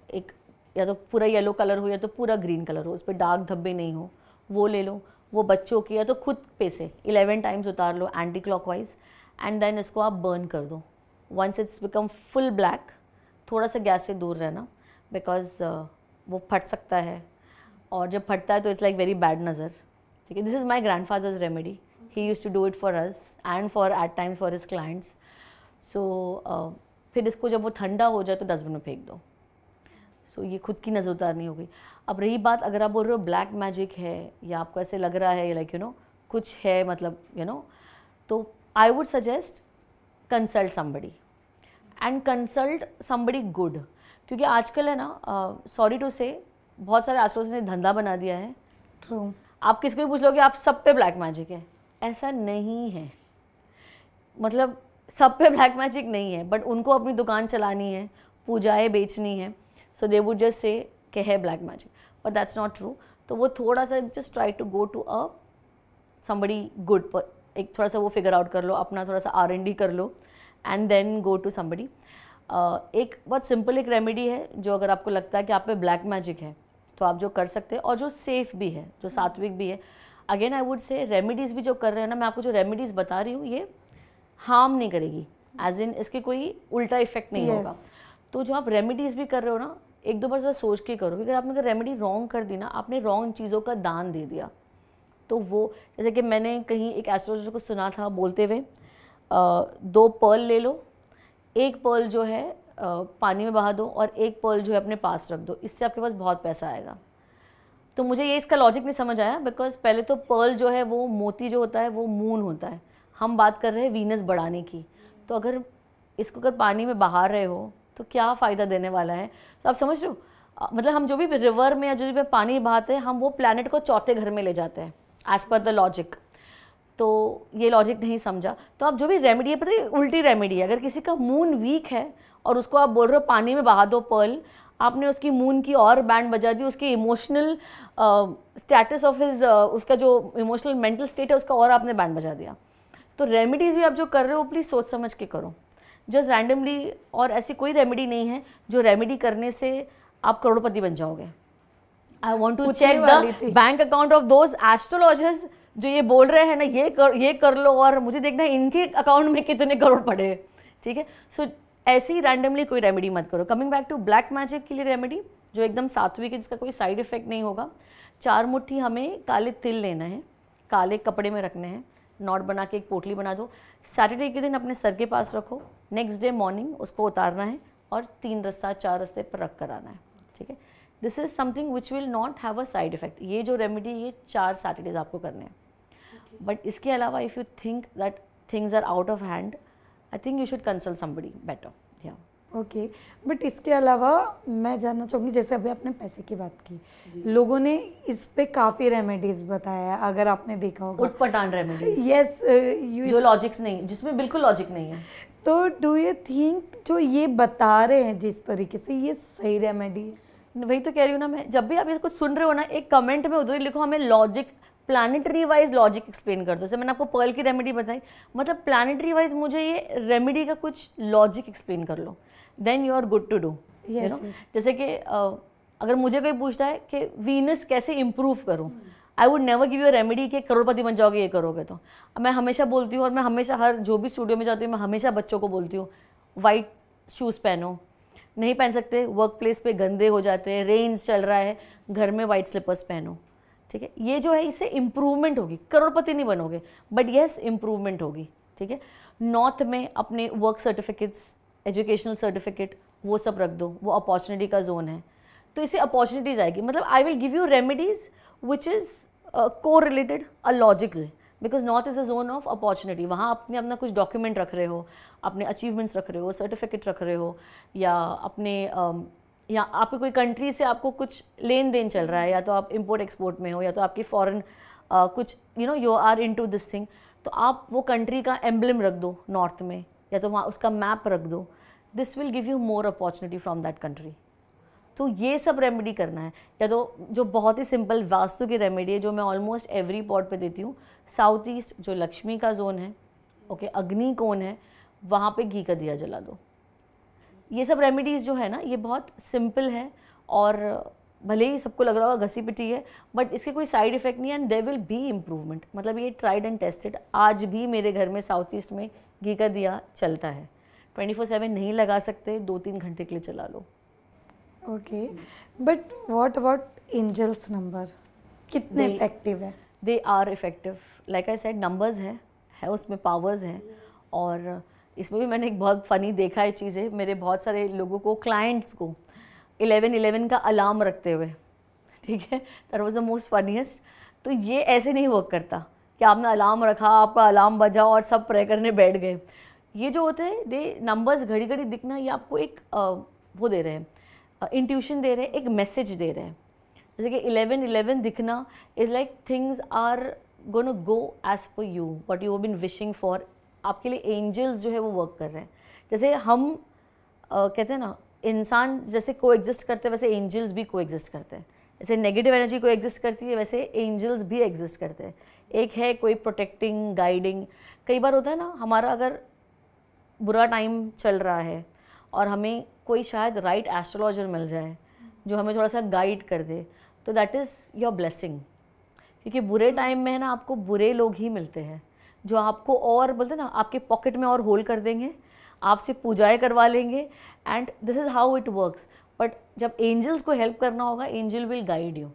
एक या तो पूरा येलो कलर हो या तो पूरा ग्रीन कलर हो, उस पर डार्क धब्बे नहीं हो, वो ले लो। वो बच्चों की या तो खुद पे से 11 टाइम्स उतार लो एंटी क्लॉकवाइज, एंड देन इसको आप बर्न कर दो। Once it's become full black, थोड़ा सा गैस से दूर रहना, बिकॉज वो फट सकता है, और जब फटता है तो इट्स लाइक वेरी बैड नज़र। ठीक है, this is my grandfather's remedy, he use to do it for us and for at times for his clients. So फिर इसको जब वो ठंडा हो जाए तो डस्टबिन में फेंक दो। सो ये खुद की नज़र उतारनी हो गई। अब रही बात, अगर आप बोल रहे हो ब्लैक मैजिक है या आपको ऐसे लग रहा है लाइक कुछ है, मतलब तो I would suggest consult somebody, and consult somebody good, क्योंकि आजकल है ना, सॉरी टू से, बहुत सारे एस्ट्रोलॉजर्स ने धंधा बना दिया है। ट्रू। आप किसी को भी पूछ लोगे आप सब पे ब्लैक मैजिक है, ऐसा नहीं है। मतलब सब पे ब्लैक मैजिक नहीं है, बट उनको अपनी दुकान चलानी है, पूजाएं बेचनी है, सो दे वुड जस्ट से कि है black magic, but that's not true. तो वो थोड़ा सा just try to go to a somebody good, एक थोड़ा सा वो फिगर आउट कर लो, अपना थोड़ा सा R&D कर लो, and then go to somebody. एक बहुत सिंपल एक रेमेडी है जो अगर आपको लगता है कि आप पे ब्लैक मैजिक है तो आप जो कर सकते हैं, और जो सेफ भी है, जो सात्विक भी है। Again I would say remedies भी जो कर रहे हैं ना, मैं आपको जो रेमेडीज़ बता रही हूँ ये हार्म नहीं करेगी, एज इन इसके कोई उल्टा इफेक्ट नहीं होगा। तो जो आप रेमेडीज़ भी कर रहे हो ना, एक दो बार ज़रा सोच के करो, क्योंकि आपने अगर रेमेडी रॉन्ग कर दी ना, आपने रॉन्ग चीज़ों का दान दे दिया। तो वो जैसे कि मैंने कहीं एक एस्ट्रोलॉजर को सुना था बोलते हुए, 2 पर्ल ले लो, एक पर्ल जो है पानी में बहा दो और एक पर्ल जो है अपने पास रख दो, इससे आपके पास बहुत पैसा आएगा। तो मुझे ये इसका लॉजिक नहीं समझ आया, बिकॉज पहले तो पर्ल जो है वो मोती जो होता है वो मून होता है, हम बात कर रहे हैं वीनस बढ़ाने की। तो अगर इसको अगर पानी में बहा रहे हो तो क्या फ़ायदा देने वाला है? तो आप समझ रहे हो, मतलब हम जो भी रिवर में या जो भी पानी बहाते हैं, हम वो प्लैनेट को चौथे घर में ले जाते हैं एज़ पर द लॉजिक। तो ये लॉजिक नहीं समझा। तो आप जो भी रेमेडी है, पता है उल्टी रेमेडी है। अगर किसी का मून वीक है और उसको आप बोल रहे हो पानी में बहा दो पर्ल, आपने उसकी मून की और बैंड बजा दी, उसके इमोशनल स्टेटस ऑफ हिज, उसका जो इमोशनल मेंटल स्टेट है उसका और आपने बैंड बजा दिया। तो रेमेडीज़ भी आप जो कर रहे हो प्लीज़ सोच समझ के करो, जस्ट रैंडमली। और ऐसी कोई रेमेडी नहीं है जो रेमेडी करने से आप करोड़पति बन जाओगे। I want to check the bank account of those astrologers जो ये बोल रहे हैं ना, ये कर लो, और मुझे देखना है इनके अकाउंट में कितने करोड़ पड़े। ठीक है, सो ऐसे ही रैंडमली कोई रेमेडी मत करो। Coming back to black magic के लिए रेमेडी जो एकदम सात्विक है, जिसका कोई साइड इफेक्ट नहीं होगा, 4 मुट्ठी हमें काले तिल लेना है, काले कपड़े में रखने हैं, नॉट बना के एक पोटली बना दो, सैटरडे के दिन अपने सर के पास रखो, नेक्स्ट डे मॉर्निंग उसको उतारना है और 3 रस्ता 4 रस्ते पर रख कर आना है। ठीक है, this is something which will not have a side effect. ये जो रेमेडी ये 4 सैटरडेज आपको करने हैं। बट इसके अलावा if you think that things are out of hand, I think you should consult somebody better. या ओके, बट इसके अलावा मैं जानना चाहूँगी, जैसे अभी आपने पैसे की बात की, लोगों ने इस पे काफ़ी रेमेडीज बताया है, अगर आपने देखा होगा उटपटांग रेमेडीज। यस, जो लॉजिक्स नहीं, जिसमें बिल्कुल लॉजिक नहीं है। तो डू यू थिंक जो ये बता रहे हैं जिस तरीके से, ये सही रेमेडी है? वही तो कह रही हूँ ना मैं, जब भी आप इसको सुन रहे हो ना, एक कमेंट में उधर ही लिखो हमें logic, planetary wise logic explain कर दो। जैसे मैंने आपको पर्ल की रेमेडी बताई, मतलब प्लानिटरी वाइज मुझे ये रेमेडी का कुछ लॉजिक एक्सप्लेन कर लो, then you are good to do. You know, जैसे कि अगर मुझे कोई पूछता है कि वीनस कैसे इम्प्रूव करूँ, I would never give you remedy कि करोड़पति बन जाओगे ये करोगे। तो मैं हमेशा बोलती हूँ, और मैं हमेशा हर जो भी स्टूडियो में जाती हूँ मैं हमेशा बच्चों को बोलती हूँ, वाइट शूज़ पहनो, नहीं पहन सकते वर्क प्लेस पे गंदे हो जाते हैं, रेन्स चल रहा है, घर में वाइट स्लीपर्स पहनो। ठीक है, ये जो है इससे इम्प्रूवमेंट होगी, करोड़पति नहीं बनोगे बट येस इम्प्रूवमेंट होगी। ठीक है, नॉर्थ में अपने वर्क सर्टिफिकेट्स, एजुकेशनल सर्टिफिकेट वो सब रख दो, वो अपॉर्चुनिटी का जोन है, तो इससे अपॉर्चुनिटीज आएगी। मतलब I will give you remedies which is को related a logical, because north is a zone of opportunity. वहाँ अपने अपना कुछ डॉक्यूमेंट रख रहे हो, अपने अचीवमेंट्स रख रहे हो, सर्टिफिकेट रख रहे हो, या अपने या आपकी कोई कंट्री से आपको कुछ लेन देन चल रहा है, या तो आप इंपोर्ट एक्सपोर्ट में हो, या तो आपकी फॉरेन कुछ you are into this thing, तो आप वो कंट्री का एम्बलम रख दो नॉर्थ में, या तो वहाँ उसका मैप रख दो। This will give you more opportunity from that country. तो ये सब रेमेडी करना है। या तो जो बहुत ही सिंपल वास्तु की रेमेडी है जो मैं ऑलमोस्ट एवरी पॉट पे देती हूँ, साउथ ईस्ट जो लक्ष्मी का जोन है, ओके, अग्नि कोण है, वहाँ पे घी का दिया जला दो। ये सब रेमेडीज़ जो है ना ये बहुत सिंपल है और भले ही सबको लग रहा होगा घसी पिटी है, बट इसके कोई साइड इफेक्ट नहीं है and there will be improvement. मतलब ये ट्राइड एंड टेस्टेड। आज भी मेरे घर में साउथ ईस्ट में घी का दिया चलता है। 24/7 नहीं लगा सकते, 2-3 घंटे के लिए चला लो। Okay, but what about angels number, कितने इफेक्टिव है? They are effective. Like I said, numbers है उसमें पावर्स हैं। और इसमें भी मैंने एक बहुत फ़नी देखा है चीज़ें, मेरे बहुत सारे लोगों को, क्लाइंट्स को 11-11 का अलार्म रखते हुए, ठीक है, that was the most funniest. तो ये ऐसे नहीं वर्क करता कि आपने अलार्म रखा, आपका अलार्म बजा और सब प्रे करने बैठ गए। ये जो होते हैं दे नंबर्स घड़ी घड़ी दिखना, ये आपको एक वो दे रहे हैं, इंट्यूशन दे रहे हैं, एक मैसेज दे रहे हैं। जैसे कि 11-11 दिखना is like things are gonna go as per you, what you have been wishing for. आपके लिए एंजल्स जो है वो वर्क कर रहे हैं। जैसे हम कहते हैं ना, इंसान जैसे को एग्जिस्ट करते हैं वैसे एंजल्स भी को एग्जिस्ट करते हैं। जैसे नेगेटिव एनर्जी को एग्जिस्ट करती है वैसे एंजल्स भी एग्जिस्ट करते हैं। एक है कोई प्रोटेक्टिंग, गाइडिंग। कई बार होता है ना, हमारा अगर बुरा टाइम चल रहा है और हमें कोई शायद राइट एस्ट्रोलॉजर मिल जाए जो हमें थोड़ा सा गाइड कर दे, तो दैट इज़ योर ब्लेसिंग। क्योंकि बुरे टाइम में है ना आपको बुरे लोग ही मिलते हैं जो आपको और बोलते हैं ना, आपके पॉकेट में और होल कर देंगे, आपसे पूजाएं करवा लेंगे, and this is how it works. But जब एंजल्स को हेल्प करना होगा, एंजल विल गाइड यू।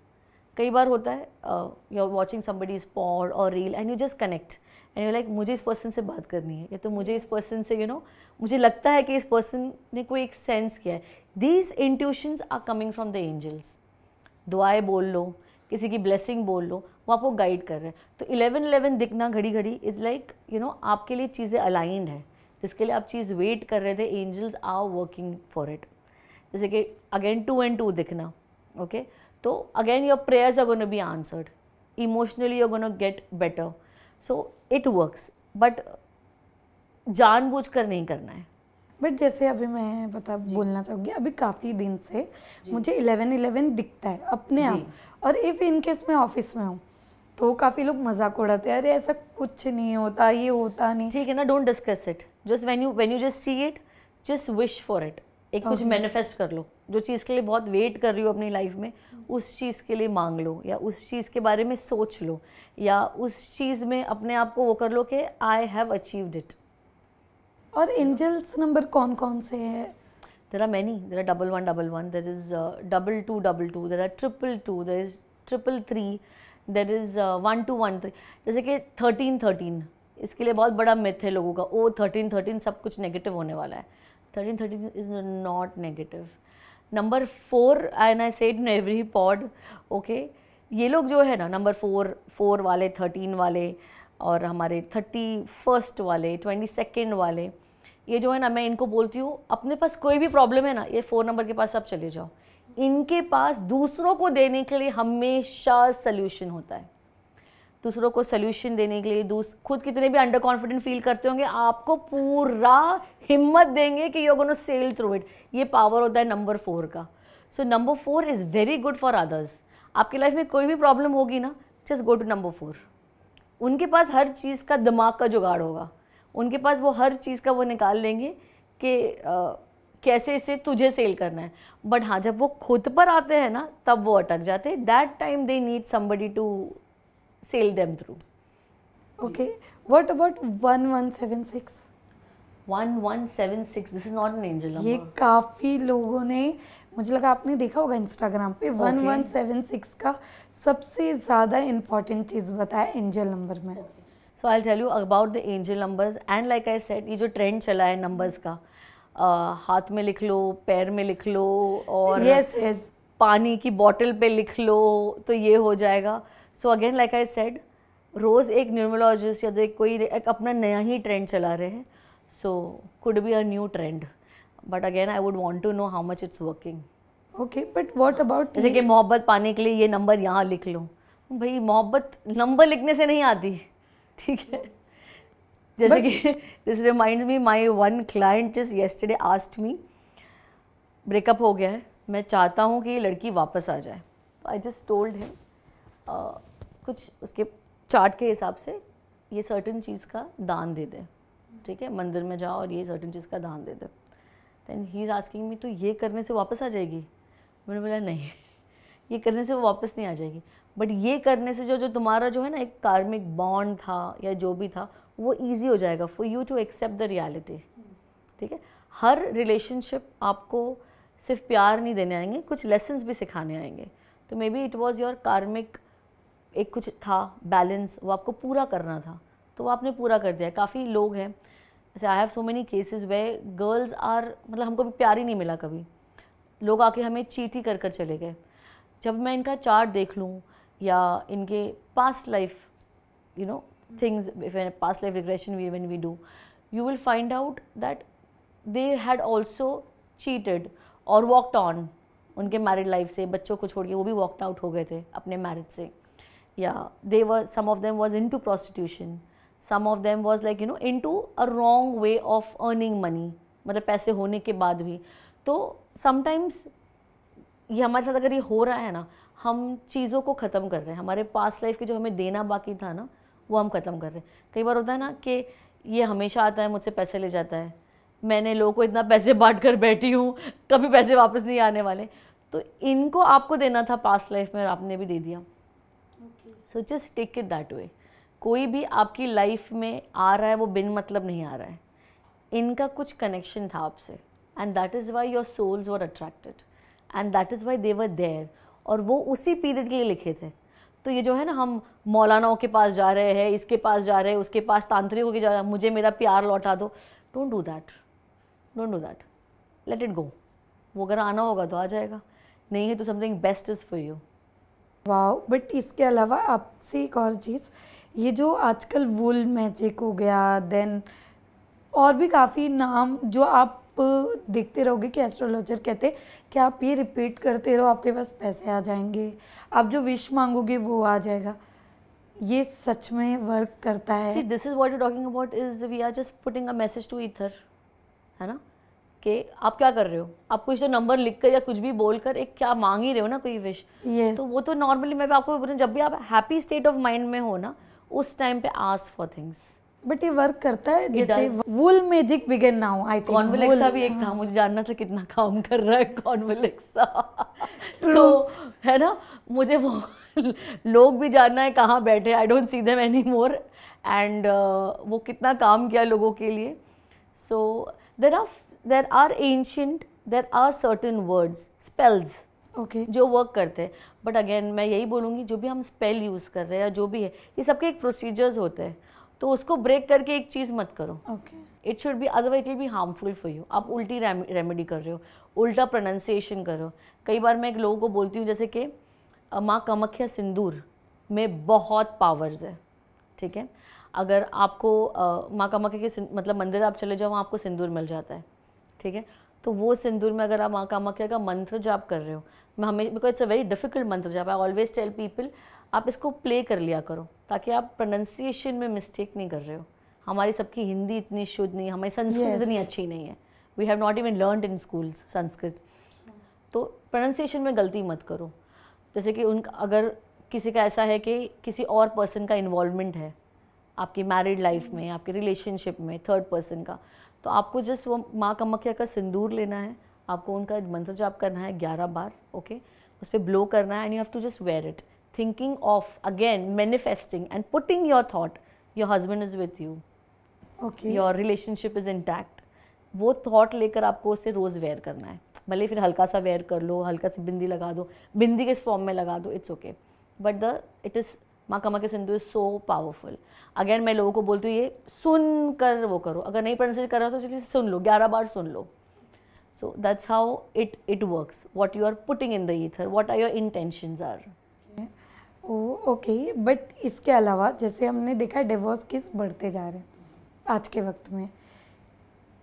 कई बार होता है you are watching somebody's pod और reel and you just connect and you like मुझे इस पर्सन से बात करनी है, या तो मुझे इस पर्सन से मुझे लगता है कि इस पर्सन ने कोई एक सेंस किया है। These intuitions are coming from the angels. दुआएं बोल लो, किसी की ब्लेसिंग बोल लो, वो आपको गाइड कर रहे हैं। तो 11-11 दिखना घड़ी घड़ी इज़ लाइक आपके लिए चीज़ें अलाइंड है, जिसके लिए आप चीज़ वेट कर रहे थे, angels are working for it. जैसे कि अगेन 2 and 2 दिखना, ओके, तो again your prayers are gonna be answered, emotionally you are gonna get better, so it works. But जानबूझ कर नहीं करना है। बट जैसे अभी मैं बोलना चाहूँगी, अभी काफ़ी दिन से मुझे 11-11 दिखता है अपने आप, और इफ़ इन केस मैं ऑफिस में हूँ तो काफ़ी लोग मजाक उड़ाते हैं, अरे ऐसा कुछ नहीं होता, ये होता नहीं। ठीक है ना, don't discuss it, just when you just see it, just wish for it. एक कुछ मैनिफेस्ट कर लो, जो चीज़ के लिए बहुत वेट कर रही हो अपनी लाइफ में, उस चीज़ के लिए मांग लो, या उस चीज़ के बारे में सोच लो, या उस चीज़ में अपने आप को वो कर लो कि आई हैव अचीव्ड इट। और एंजल्स नंबर कौन कौन से हैं? There are many, there are 1111, there is 2222, there are 222, there is 333, there is 1213। जैसे कि 1313, इसके लिए बहुत बड़ा मिथ है लोगों का, ओ 1313 सब कुछ नेगेटिव होने वाला है। 1313 is not negative. Number 4, and I said in every pod, okay, ये लोग जो है ना नंबर 4 वाले, 13 वाले, और हमारे 31st वाले, 22nd वाले, ये जो है ना, मैं इनको बोलती हूँ अपने पास कोई भी प्रॉब्लम है ना, ये 4 नंबर के पास सब चले जाओ। इनके पास दूसरों को देने के लिए हमेशा सल्यूशन होता है। दूसरों को सल्यूशन देने के लिए खुद कितने भी अंडर कॉन्फिडेंट फील करते होंगे, आपको पूरा हिम्मत देंगे कि you are gonna sail through it. ये पावर होता है नंबर 4 का। So number 4 is very good for others. आपकी लाइफ में कोई भी प्रॉब्लम होगी ना, जस्ट गो टू नंबर 4। उनके पास हर चीज़ का दिमाग का जुगाड़ होगा, उनके पास वो हर चीज़ का वो निकाल लेंगे कि कैसे इसे तुझे सेल करना है। बट हाँ, जब वो खुद पर आते हैं ना, तब वो अटक जाते हैं। That time they need somebody to sail them through. Okay, what about 1176? 1176, this is not an angel number. ये काफ़ी लोगों ने, मुझे लगा आपने देखा होगा इंस्टाग्राम पे, 1176 का सबसे ज़्यादा इम्पॉर्टेंट चीज़ बताया एंजल नंबर में। So I tell you about the angel numbers. And like I said, ये जो ट्रेंड चला है नंबर्स का, हाथ में लिख लो, पैर में लिख लो, और yes. पानी की बॉटल पे लिख लो तो ये हो जाएगा। So again like I said, रोज़ एक न्यूमरोलॉजिस्ट या तो एक अपना नया ही ट्रेंड चला रहे हैं। So could be a new trend, but again I would want to know how much it's working. Okay, but what about, जैसे कि मोहब्बत पाने के लिए ये नंबर यहाँ लिख लो, भाई मोहब्बत नंबर लिखने से नहीं आती, ठीक है। जैसे कि this reminds me, my one client just yesterday asked me, breakup हो गया है, मैं चाहता हूँ कि ये लड़की वापस आ जाए। आई जस्ट टोल्ड हिम कुछ उसके चार्ट के हिसाब से ये सर्टन चीज़ का दान दे दे, ठीक है, मंदिर में जाओ और ये सर्टन चीज़ का दान दे दे। Then he is asking me तो ये करने से वापस आ जाएगी? मैंने बोला नहीं, ये करने से वो वापस नहीं आ जाएगी, बट ये करने से जो तुम्हारा जो है ना एक कार्मिक बॉन्ड था या जो भी था वो ईजी हो जाएगा for you to accept the reality, ठीक है। हर रिलेशनशिप आपको सिर्फ प्यार नहीं देने आएंगे, कुछ लेसन्स भी सिखाने आएंगे। तो may be it was your कार्मिक एक कुछ था बैलेंस, वो आपको पूरा करना था तो वो आपने पूरा कर दिया। काफ़ी लोग हैं जैसे I have so many cases where girls are मतलब हमको भी प्यार ही नहीं मिला कभी, लोग आके हमें चीट ही कर कर चले गए। जब मैं इनका चार्ट देख लूँ या इनके past life you know things, if past life regression when we do, you will find out that they had also cheated और walked on उनके मैरिड लाइफ से, बच्चों को छोड़ के वो भी वॉकड आउट हो गए थे अपने मैरिज से, या they were some of them was into prostitution, some of them was like you know into a wrong way of earning money, मतलब पैसे होने के बाद भी। तो sometimes ये हमारे साथ अगर ये हो रहा है ना, हम चीज़ों को ख़त्म कर रहे हैं, हमारे पास्ट लाइफ के जो हमें देना बाकी था ना वो हम ख़त्म कर रहे हैं। कई बार होता है ना कि ये हमेशा आता है मुझसे पैसे ले जाता है, मैंने लोगों को इतना पैसे बांट कर बैठी हूँ, कभी पैसे वापस नहीं आने वाले, तो इनको आपको देना था पास्ट लाइफ में और आपने भी दे दिया। So just take it that way. कोई भी आपकी लाइफ में आ रहा है वो बिन मतलब नहीं आ रहा है, इनका कुछ कनेक्शन था आपसे, and that is why your souls were attracted and that is why they were there, और वो उसी पीरियड के लिए लिखे थे। तो ये जो है ना हम मौलानाओं के पास जा रहे हैं, इसके पास जा रहे हैं, उसके पास तांत्रिकों के जा रहे हैं, मुझे मेरा प्यार लौटा दो, don't do that, don't do that, let it go. वो अगर आना होगा तो आ जाएगा, नहीं है तो something best is for you. Wow, but इसके अलावा आपसे एक और चीज़, ये जो आजकल वुल मैजिक हो गया, देन और भी काफ़ी नाम जो आप देखते रहोगे कि एस्ट्रोलॉजर कहते हैं कि आप ये रिपीट करते रहो, आपके पास पैसे आ जाएंगे, आप जो विश मांगोगे वो आ जाएगा, ये सच में वर्क करता है? See, this is what you're talking about is we are just putting a message to ether, है ना, कि आप क्या कर रहे हो, आप कुछ तो नंबर लिखकर या कुछ भी बोलकर एक क्या मांग ही रहे हो ना कोई विश। yes. तो वो तो नॉर्मली मैं भी आपको बोलूँ, जब भी आप हैप्पी स्टेट ऑफ माइंड में हो ना उस टाइम पे आस्क फॉर थिंग्स। बट ये वर्क करता है, जैसे will magic begin now, I think कॉन्वलेक्सा भी एक था, मुझे जानना था कितना काम कर रहा है कॉन्वलेक्सा। तो है ना, मुझे वो लोग भी जानना है कहाँ बैठे, I don't see them any more, and वो कितना काम किया लोगों के लिए। So there are ancient, there are certain words, spells okay जो वर्क करते हैं। बट अगेन मैं यही बोलूँगी, जो भी हम स्पेल यूज़ कर रहे हैं या जो भी है, ये सबके एक प्रोसीजर्स होते हैं, तो उसको ब्रेक करके एक चीज़ मत करो। It should be, otherwise it will be harmful for you. आप उल्टी रेमेडी कर रहे हो, उल्टा प्रोनाउंसिएशन करो। कई बार मैं एक लोगों को बोलती हूँ जैसे कि माँ कामाख्या सिंदूर में बहुत पावर्स है, ठीक है। अगर आपको माँ कामाख्या के मतलब मंदिर आप चले जाओ, वहाँ आपको सिंदूर मिल जाता है, ठीक है। तो वो सिंदूर में अगर आप माँ कामाख्या का मंत्र जाप कर रहे हो, मैं हमें, because it's a very difficult मंत्र जाप, आई ऑलवेज टेल पीपल आप इसको प्ले कर लिया करो ताकि आप प्रोनाउंसिएशन में मिस्टेक नहीं कर रहे हो। हमारी सबकी हिंदी इतनी शुद्ध नहीं है, हमारी संस्कृत इतनी अच्छी नहीं है, we have not even learned in schools Sanskrit. तो प्रोनाउंसिएशन में गलती मत करो। जैसे कि अगर किसी का ऐसा है कि किसी और पर्सन का इन्वॉल्वमेंट है आपकी मैरिड लाइफ में, आपके रिलेशनशिप में, थर्ड पर्सन का, तो आपको जस्ट वो माँ कामाख्या का सिंदूर लेना है, आपको उनका मंत्र जाप करना है 11 बार, ओके, उस पर ब्लो करना है, and you have to just wear it, thinking of again manifesting and putting your thought your husband is with you, okay, your relationship is intact, वो थॉट लेकर आपको उसे रोज़ वेयर करना है। भले फिर हल्का सा वेयर कर लो, हल्का सी बिंदी लगा दो, बिंदी के इस फॉर्म में लगा दो, it's okay, but it is माँ कामाख्या सिंदूर इज सो पावरफुल। अगेन मैं लोगों को बोलती हूँ ये सुन कर वो करो, अगर नहीं प्रोनाउंस कर रहा तो चलिए सुन लो, 11 बार सुन लो। So that's how it works, what you are putting in the ether, what are your intentions are. Okay, but इसके अलावा जैसे हमने देखा है डिवोर्स केस बढ़ते जा रहे हैं आज के वक्त में,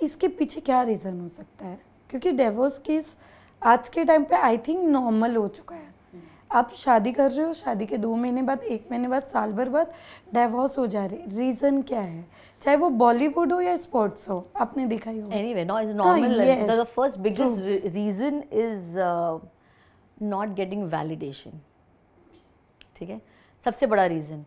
इसके पीछे क्या रीज़न हो सकता है? क्योंकि डिवोर्स केस आज के टाइम पे आई थिंक नॉर्मल हो चुका है। आप शादी कर रहे हो, शादी के 2 महीने बाद, 1 महीने बाद, साल भर बाद डाइवोर्स हो जा रहे, रीज़न क्या है? चाहे वो बॉलीवुड हो या स्पोर्ट्स हो, आपने देखा ही होगा। Anyway, no, it's normal. yes. The first biggest reason is not getting validation. ठीक है, सबसे बड़ा रीज़न।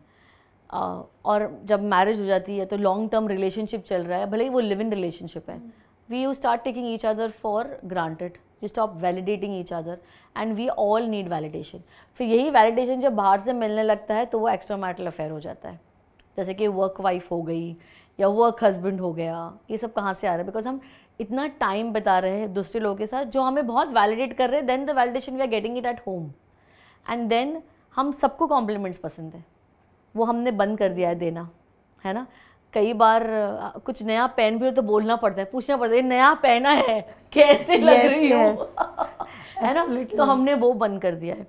और जब मैरिज हो जाती है तो लॉन्ग टर्म रिलेशनशिप चल रहा है, भले ही वो लिव इन रिलेशनशिप है, we you start taking each other for granted, you stop validating each other and we all need validation. फिर यही वैलिडेशन जब बाहर से मिलने लगता है तो वो एक्स्ट्रा मैरिटल अफेयर हो जाता है, जैसे कि वर्क वाइफ हो गई या वर्क हस्बैंड हो गया। ये सब कहाँ से आ रहा है? बिकॉज हम इतना टाइम बिता रहे हैं दूसरे लोगों के साथ जो हमें बहुत वैलिडेट कर रहे हैं, then the validation we are getting it at home, and then हम सबको कॉम्प्लीमेंट्स पसंद है, वो हमने बंद कर दिया है देना, है ना। कई बार कुछ नया पहन भी हो तो बोलना पड़ता है, पूछना पड़ता है नया पहना है कैसे लग रही हो है ना, तो हमने वो बंद कर दिया है।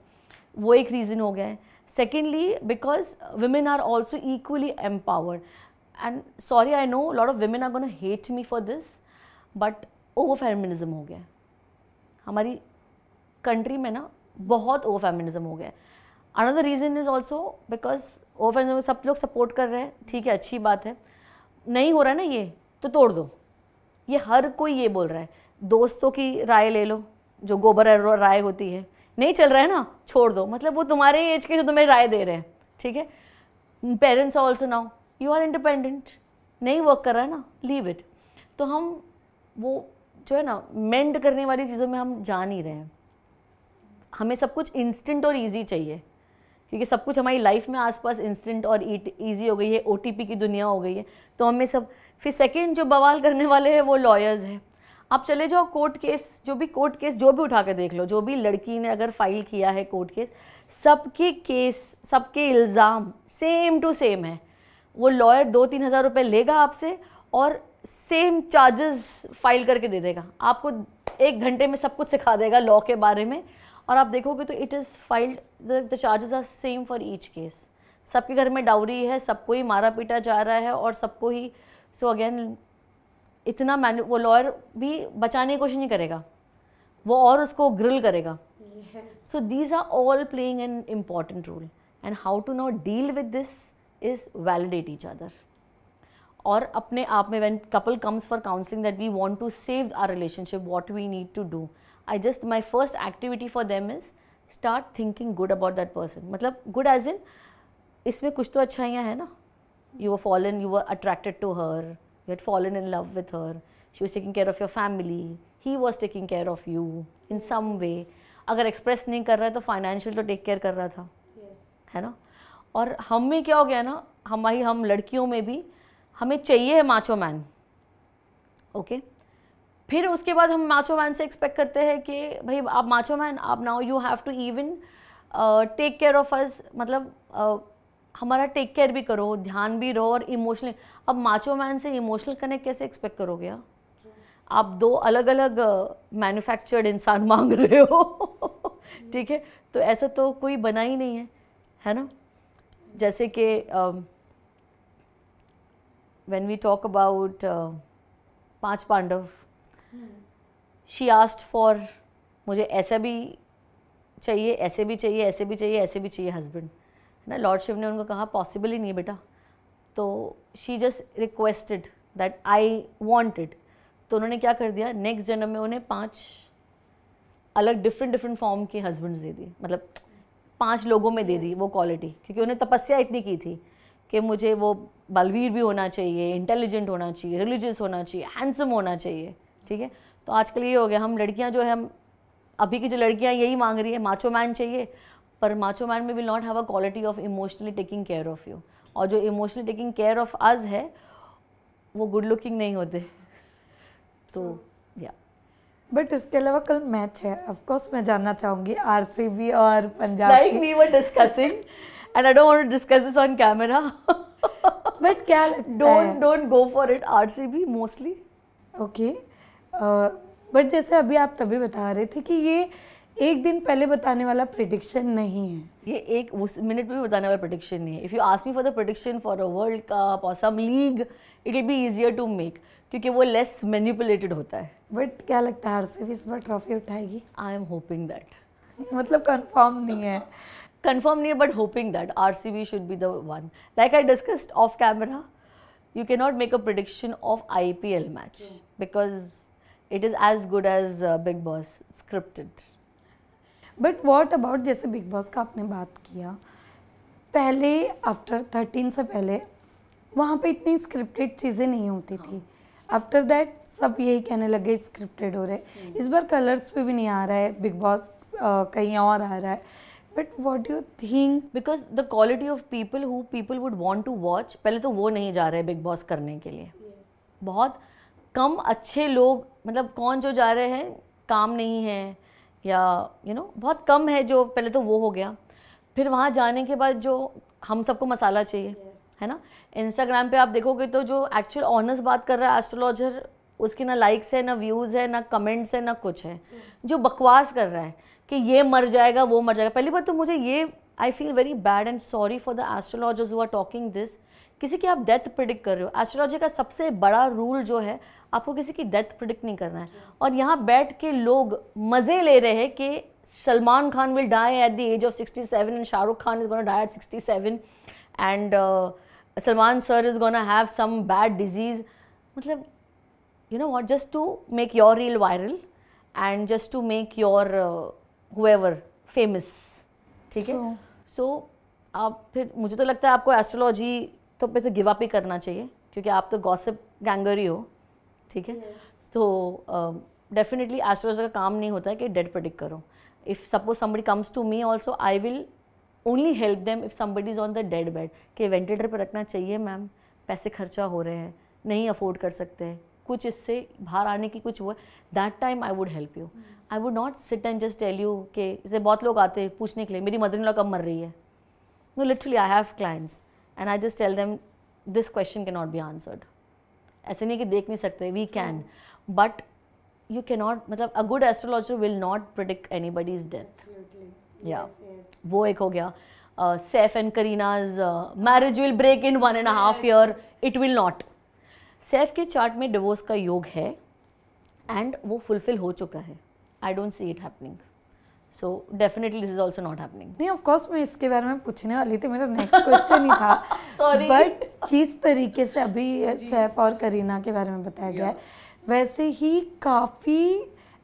वो एक रीज़न हो गया है। Secondly, because women are also equally empowered, and sorry I know a lot of women are going to hate me for this, but over feminism हो गया है हमारी कंट्री में ना, बहुत ओवर फेमिनिज्म हो गया है। Another reason is also because over feminism सब लोग सपोर्ट कर रहे हैं, ठीक है, अच्छी बात है। नहीं हो रहा है ना ये तो तोड़ दो, ये हर कोई ये बोल रहा है। दोस्तों की राय ले लो, जो गोबर राय होती है, नहीं चल रहा है ना छोड़ दो, मतलब वो तुम्हारे एज के जो तुम्हें राय दे रहे हैं, ठीक है। Parents also now you are independent, नहीं वर्क कर रहा है ना, लीव इट। तो हम वो जो है ना मेंड करने वाली चीज़ों में हम जा नहीं रहे हैं। हमें सब कुछ इंस्टेंट और इजी चाहिए, क्योंकि सब कुछ हमारी लाइफ में आसपास इंस्टेंट और ईजी हो गई है, OTP की दुनिया हो गई है, तो हमें सब। फिर सेकंड जो बवाल करने वाले हैं वो लॉयर्स हैं। आप चले जाओ कोर्ट केस, जो भी कोर्ट केस जो भी उठा के देख लो, जो भी लड़की ने अगर फाइल किया है कोर्ट केस, सबके केस, सबके इल्ज़ाम सेम टू सेम है। वो लॉयर 2-3 हज़ार रुपये लेगा आपसे और सेम चार्जेस फाइल करके दे देगा आपको, 1 घंटे में सब कुछ सिखा देगा लॉ के बारे में। और आप देखोगे तो it is filed, the charges are same for each case. सबके घर में डाउरी है, सबको ही मारा पीटा जा रहा है और सबको ही, सो अगेन इतना वो लॉयर भी बचाने की कोशिश नहीं करेगा, वो और उसको ग्रिल करेगा। So these are all playing an important role, and how to now deal with this is validate each other. और अपने आप में when couple comes for counselling that we want to save our relationship, what we need to do, my first activity for them is start thinking good about that person. मतलब good as in इसमें कुछ तो अच्छाइयाँ हैं ना, you were attracted to her, you had fallen in love with her, she was taking care of your family, he was taking care of you in some way. अगर express नहीं कर रहा है तो फाइनेंशियल तो टेक केयर कर रहा था, है ना। और हम में क्या हो गया ना, हम लड़कियों में भी हमें चाहिए है माचो मैन, ओके। फिर उसके बाद हम माचो मैन से एक्सपेक्ट करते हैं कि भाई आप माचो मैन, आप now you have to even take care of us, मतलब हमारा टेक केयर भी करो, ध्यान भी रहो और इमोशनल। अब माचो मैन से इमोशनल कनेक्ट कैसे एक्सपेक्ट करोगे आप 2 अलग अलग मैन्युफैक्चर्ड इंसान मांग रहे हो ठीक है, तो ऐसा तो कोई बना ही नहीं है ना। जैसे कि when we talk about 5 Pandav, she asked for, मुझे ऐसा भी चाहिए, ऐसे भी चाहिए, ऐसे भी चाहिए, ऐसे भी चाहिए हस्बैंड, है ना। लॉर्ड शिव ने उनको कहा पॉसिबल ही नहीं है बेटा, तो she just requested that I wanted, तो उन्होंने क्या कर दिया, नेक्स्ट जन्म में उन्हें 5 अलग डिफरेंट फॉर्म के हस्बैंड्स दे दिए, मतलब 5 लोगों में दे दी वो क्वालिटी, क्योंकि उन्हें तपस्या इतनी की थी कि मुझे वो बलवीर भी होना चाहिए, इंटेलिजेंट होना चाहिए, रिलीजियस होना चाहिए, हैंडसम होना चाहिए, ठीक है। तो आजकल ये हो गया, हम लड़कियां जो है, हम अभी की जो लड़कियां यही मांग रही है, माचो मैन चाहिए, पर माचो मैन में will not have a quality of emotionally taking care of you, और जो इमोशनली टेकिंग केयर ऑफ अस है वो गुड लुकिंग नहीं होते। तो या बट उसके अलावा कल मैच है, ऑफ कोर्स मैं जानना चाहूँगी RCB और Punjab like we were discussing and I don't want to discuss this on camera, but क्या don't go for it, RCB mostly, okay. But जैसे अभी आप तभी बता रहे थे कि ये एक दिन पहले बताने वाला प्रेडिक्शन नहीं है, ये एक उस मिनट में भी बताने वाला प्रेडिक्शन नहीं है। If you ask me for the prediction for a world cup और some league, it will be easier to make, क्योंकि वो लेस मैनिपुलेटेड होता है। बट क्या लगता है RCB इस बार ट्रॉफी उठाएगी? आई एम होपिंग दैट मतलब कंफर्म नहीं है। Confirm नहीं, but hoping that RCB should be the one. Like I discussed off camera, you cannot make a prediction of IPL match because it is as good as Big Boss scripted. But what about जैसे big boss का आपने बात किया, पहले after 13 से पहले वहाँ पे इतनी स्क्रिप्टेड चीज़ें नहीं होती थी। आफ्टर दैट सब यही कहने लगे स्क्रिप्टेड हो रहे। इस बार कलर्स पे भी नहीं आ रहा है, बिग बॉस कहीं और आ रहा है। But what do you think? Because the quality of people who people would want to watch, पहले तो वो नहीं जा रहे बिग बॉस करने के लिए। बहुत कम अच्छे लोग, मतलब कौन जो जा रहे हैं, काम नहीं है या बहुत कम है जो, पहले तो वो हो गया। फिर वहाँ जाने के बाद जो हम सबको मसाला चाहिए, है ना। इंस्टाग्राम पे आप देखोगे तो जो एक्चुअल ऑनेस्ट बात कर रहा है एस्ट्रोलॉजर, उसकी ना लाइक्स है, ना व्यूज़ है, ना कमेंट्स है, ना कुछ है। जो बकवास कर रहा है कि ये मर जाएगा, वो मर जाएगा, पहली बात तो मुझे ये I feel very bad and sorry for the astrologers who are talking this. किसी की आप डेथ प्रिडिक्ट कर रहे हो। एस्ट्रोलॉजी का सबसे बड़ा रूल जो है, आपको किसी की डेथ प्रिडिक्ट नहीं करना है। और यहाँ बैठ के लोग मज़े ले रहे हैं कि Salman Khan will die at the age of 67 and Shahrukh Khan is gonna die at 67 and Salman sir is gonna have some bad disease. मतलब you know what, just to make your reel viral and just to make your whoever famous, ठीक है। सो आप फिर, मुझे तो लगता है आपको एस्ट्रोलॉजी तो पे तो गिव अप ही करना चाहिए, क्योंकि आप तो गॉसिप गैंगर ही हो, ठीक है। तो डेफिनेटली एस्ट्रोलॉजर का काम नहीं होता है कि डेट प्रेडिक्ट करो। If suppose somebody comes to me also, I will only help them if somebody is on the dead bed कि वेंटिलेटर पर रखना चाहिए मैम, पैसे खर्चा हो रहे हैं, नहीं अफोर्ड कर सकते हैं, कुछ इससे बाहर आने की कुछ वो, that time I would help you. I would not sit and just tell you कि जैसे बहुत लोग आते हैं पूछने के लिए मेरी मदर इन लॉ कब मर रही है। No, literally I have clients and I just tell them this question can not be answered. ऐसे नहीं कि देख नहीं सकते, we can, but you can not, मतलब a good astrologer will not predict anybody's death. या वो एक हो गया। Saif and Kareena's marriage will break in 1.5 year, it will not. Saif के चार्ट में डिवोर्स का योग है एंड वो फुलफिल हो चुका है। आई don't see it happening, so definitely this is also not happening. नहीं, ऑफ कोर्स मैं इसके बारे में पूछने वाली थी, मेरा नेक्स्ट क्वेश्चन ही था। सॉरी। बट जिस तरीके से अभी सैफ और करीना के बारे में बताया गया है, वैसे ही काफ़ी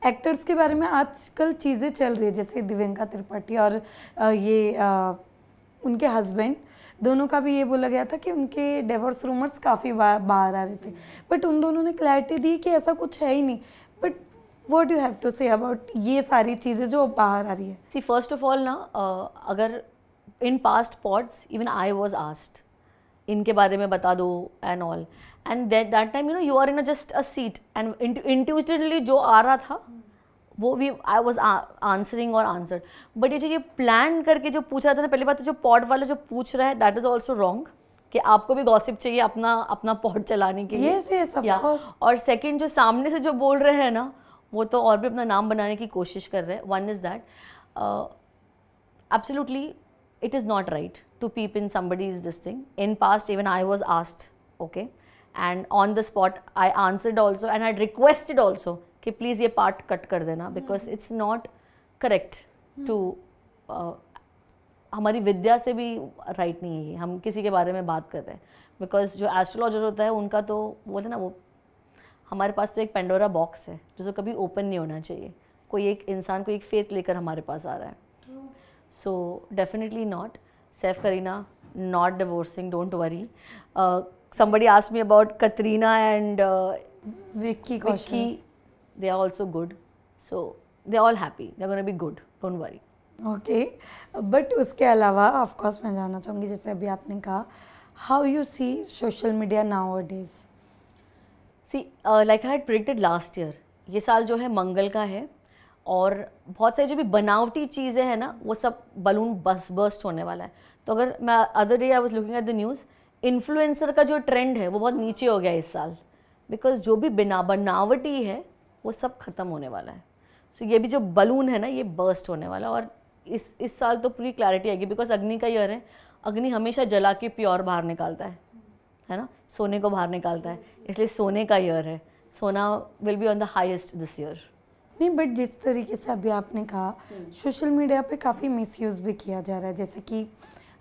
एक्टर्स के बारे में आजकल चीज़ें चल रही है, जैसे दिव्यंका त्रिपाठी और उनके हस्बैंड, दोनों का भी ये बोला गया था कि उनके डिवोर्स रूमर्स काफ़ी बाहर आ रहे थे, बट उन दोनों ने क्लैरिटी दी कि ऐसा कुछ है ही नहीं। But what you have to say about ये सारी चीज़ें जो बाहर आ रही है? सी, फर्स्ट ऑफ ऑल ना, अगर in past pods even I was asked इनके बारे में बता दो and all, and that time you are in just a seat and intuitively जो आ रहा था वो भी आई वॉज आंसरिंग और आंसर्ड। बट ये प्लान करके जो पूछ रहा था ना, पहली बात तो जो पॉड वाला जो पूछ रहा है दैट इज़ ऑल्सो रॉन्ग, कि आपको भी गॉसिप चाहिए अपना पॉड चलाने के लिए। yes, of course. और सेकंड जो सामने से जो बोल रहे हैं ना, वो तो और भी अपना नाम बनाने की कोशिश कर रहे हैं। One is that absolutely it is not right to peep in somebody's this thing. In past even I was asked, okay, and on the spot I answered also and I requested also कि please ये part cut कर देना, because it's not correct to, हमारी विद्या से भी right नहीं है हम किसी के बारे में बात कर रहे हैं। बिकॉज जो एस्ट्रोलॉजर होता है उनका तो बोलते ना, वो हमारे पास तो एक पेंडोरा बॉक्स है जो कभी ओपन नहीं होना चाहिए। कोई एक इंसान को एक फेथ लेकर हमारे पास आ रहा है। So definitely not. Saif Kareena not divorcing, don't worry. somebody asked me about Katrina and Vicky they are also good, so they're all happy, they're going to be good, don't worry. Okay, but उसके अलावा of course मैं जानना चाहूँगी, जैसे अभी आपने कहा, how you see social media nowadays? See, like I had predicted last year, ये साल जो है मंगल का है और बहुत सारी जो भी बनावटी चीज़ें हैं ना, वो सब बलून बर्स्ट होने वाला है। तो अगर मैं other day I was looking at the news, influencer का जो ट्रेंड है वो बहुत नीचे हो गया इस साल, बिकॉज जो भी बनावटी है वो सब ख़त्म होने वाला है। सो ये भी जो बलून है ना, ये बर्स्ट होने वाला है। और इस साल तो पूरी क्लैरिटी आएगी, बिकॉज अग्नि का ईयर है। अग्नि हमेशा जला के प्योर बाहर निकालता है ना, सोने को बाहर निकालता है, इसलिए सोने का ईयर है। सोना will be on the highest this year. नहीं, बट जिस तरीके से अभी आपने कहा सोशल मीडिया पे काफ़ी मिसयूज़ भी किया जा रहा है, जैसे कि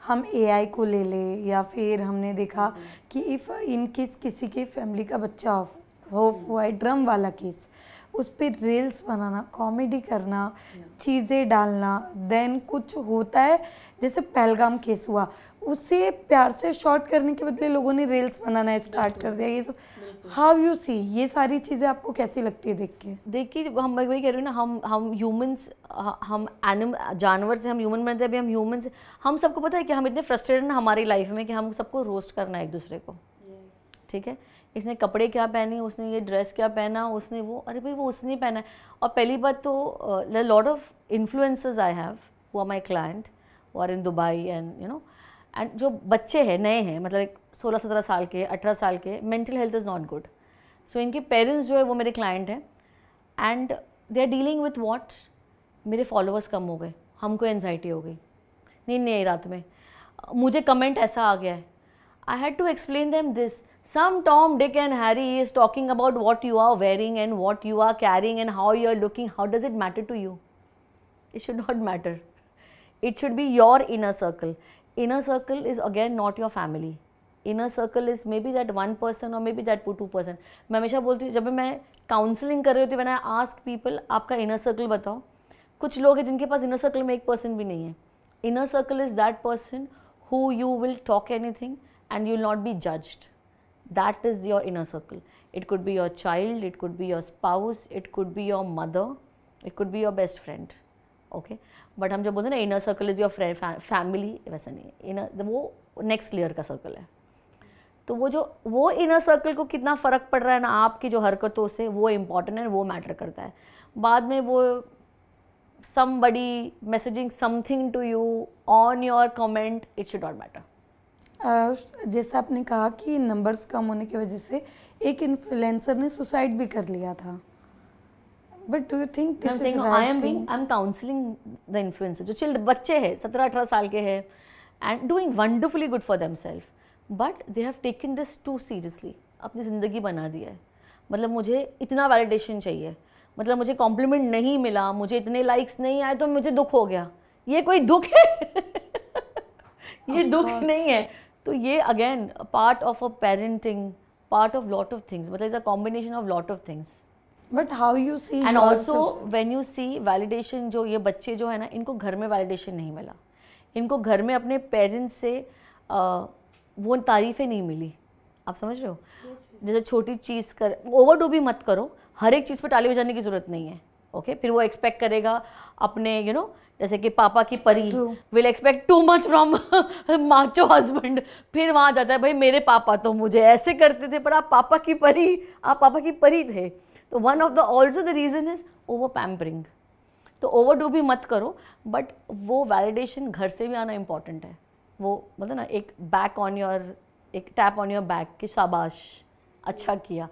हम एआई को ले ले, या फिर हमने देखा कि इफ़ इन केस किसी के फैमिली का बच्चा हो हुआ है, ड्रम वाला केस, उस पर रील्स बनाना, कॉमेडी करना, चीज़ें डालना, देन कुछ होता है जैसे पहलगाम केस हुआ, उसे प्यार से शॉर्ट करने के बदले लोगों ने रील्स बनाना स्टार्ट कर दिया। ये सब हाउ यू सी, ये सारी चीज़ें आपको कैसी लगती है देख के? देखिए, हम वही कह रही हूँ ना, हम ह्यूमंस, हम जानवर से हम ह्यूमन बनते हैं, अभी हम ह्यूमंस, हम सबको पता है कि हम इतने फ्रस्ट्रेटेड हैं हमारी लाइफ में कि हम सबको रोस्ट करना है एक दूसरे को। ठीक है, इसने कपड़े क्या पहने, उसने ये ड्रेस क्या पहना, उसने वो, अरे भाई वो उसने पहना है। और पहली बात तो lot of influencers I have who are my client who are in Dubai and you know, and जो बच्चे हैं, नए हैं, मतलब 16-17 साल के, 18 साल के, mental health is not good. So इनके पेरेंट्स जो है वो मेरे क्लाइंट हैं, and they are dealing with what, मेरे फॉलोअर्स कम हो गए, हमको एनजाइटी हो गई, नींद नहीं आई रात में, मुझे कमेंट ऐसा आ गया है। I had to explain them this, some Tom, Dick and Harry is talking about what you are wearing and what you are carrying and how you are looking. How does it matter to you? It should not matter. It should be your inner circle. Inner circle is again not your family. Inner circle is maybe that one person or maybe that 2%. मैं हमेशा बोलती हूँ, जब मैं counselling कर रही होती हूँ, when I ask people आपका इनर सर्कल बताओ, कुछ लोग हैं जिनके पास इनर सर्कल में 1% भी नहीं है। Inner circle is that person who you will talk anything and you will not be judged. That is your inner circle. It could be your child, it could be your spouse, it could be your mother, it could be your best friend. Okay? But हम जब बोलते हैं ना inner circle is your friend, family, वैसा नहीं है। inner वो next layer का circle है। तो वो inner circle को कितना फ़र्क पड़ रहा है ना आपकी जो हरकतों से, वो important है, वो मैटर करता है। बाद में वो somebody messaging something to you on your comment, it should not matter. जैसे आपने कहा कि नंबर्स कम होने की वजह से एक इन्फ्लुएंसर ने सुसाइड भी कर लिया था, but do you think this is right thing? I am counselling the influencer जो बच्चे हैं 17-18 साल के हैं and doing wonderfully good for themselves, but they have taken this too seriously, अपनी ज़िंदगी बना दिया है। मतलब मुझे इतना वैलिडेशन चाहिए, मतलब मुझे कॉम्प्लीमेंट नहीं मिला, मुझे इतने लाइक्स नहीं आए तो मुझे दुख हो गया। ये कोई दुख है? ये दुख नहीं है। तो ये again part of a parenting, part of lot of things, मतलब it's a combination of lot of things. But how you see, and also when you see validation, जो ये बच्चे जो है ना, इनको घर में वैलिडेशन नहीं मिला, इनको घर में अपने पेरेंट्स से वो तारीफ़ें नहीं मिली। आप समझ रहे हो? जैसे छोटी चीज़ कर, ओवरडू भी मत करो, हर एक चीज़ पर टाली बजाने की ज़रूरत नहीं है। ओके, फिर वो एक्सपेक्ट करेगा अपने यू नो, जैसे कि पापा की परी will expect too much from macho husband, फिर वहाँ जाता है भाई मेरे पापा तो मुझे ऐसे करते थे, पर आप पापा की परी थे। तो one of the also the reason is over pampering. तो ओवरडू भी मत करो, बट वो वैलिडेशन घर से भी आना इम्पॉर्टेंट है। वो मतलब ना एक बैक ऑन योर, एक टैप ऑन योर बैक कि शाबाश अच्छा किया,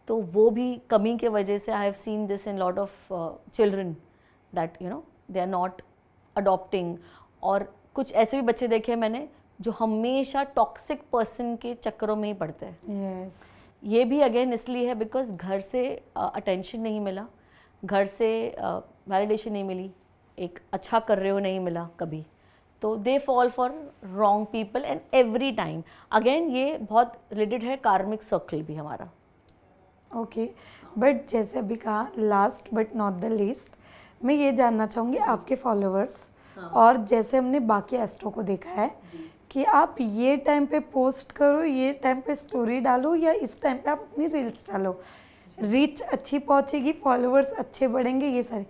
तो वो भी कमी के वजह से I have seen this in lot of children that you know they are not adopting. और कुछ ऐसे भी बच्चे देखे मैंने जो हमेशा टॉक्सिक पर्सन के चक्करों में ही पड़ते हैं। ये भी अगेन इसलिए है बिकॉज घर से अटेंशन नहीं मिला, घर से वैलिडेशन नहीं मिली, एक अच्छा कर रहे हो नहीं मिला कभी, तो they fall for wrong people and every time. Again ये बहुत रिलेटेड है कार्मिक सर्कल भी हमारा। ओके, बट जैसे अभी कहा, last but not the least, मैं ये जानना चाहूँगी आपके फॉलोअर्स, और जैसे हमने बाकी एस्ट्रो को देखा है कि आप ये टाइम पे पोस्ट करो, ये टाइम पे स्टोरी डालो, या इस टाइम पे आप अपनी रील्स डालो, रीच अच्छी पहुँचेगी, फॉलोअर्स अच्छे बढ़ेंगे, ये सारे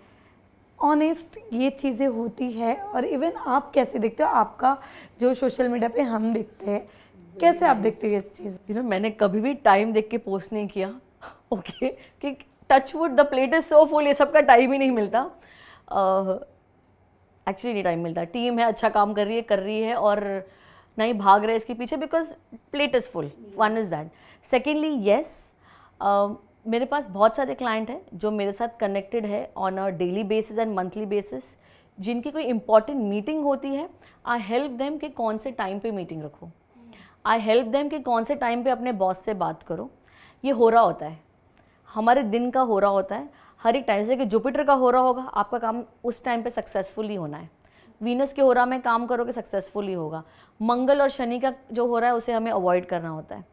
ऑनेस्ट ये चीज़ें होती है। और इवन आप कैसे देखते हो, आपका जो सोशल मीडिया पे हम देखते हैं, कैसे आप देखते हो इस चीज़? यू नो, मैंने कभी भी टाइम देख के पोस्ट नहीं किया। ओके, कि touch wood the plate is so full, ये सबका टाइम ही नहीं मिलता, एक्चुअली नहीं टाइम मिलता। टीम है, अच्छा काम कर रही है और नहीं भाग रहे इसके पीछे because plate is full. One is that. Secondly yes, मेरे पास बहुत सारे क्लाइंट हैं जो मेरे साथ कनेक्टेड है on a daily basis and monthly basis, जिनकी कोई इंपॉर्टेंट मीटिंग होती है, आई हेल्प देम कि कौन से टाइम पे मीटिंग रखो, आई हेल्प देम कि कौन से टाइम पे अपने बॉस से बात करो। ये हो रहा होता है, हमारे दिन का हो रहा होता है, हर एक टाइम, जैसे कि जुपिटर का हो रहा होगा, आपका काम उस टाइम पे सक्सेसफुली होना है। वीनस के हो रहा में काम करोगे सक्सेसफुली होगा। मंगल और शनि का जो हो रहा है उसे हमें अवॉइड करना होता है।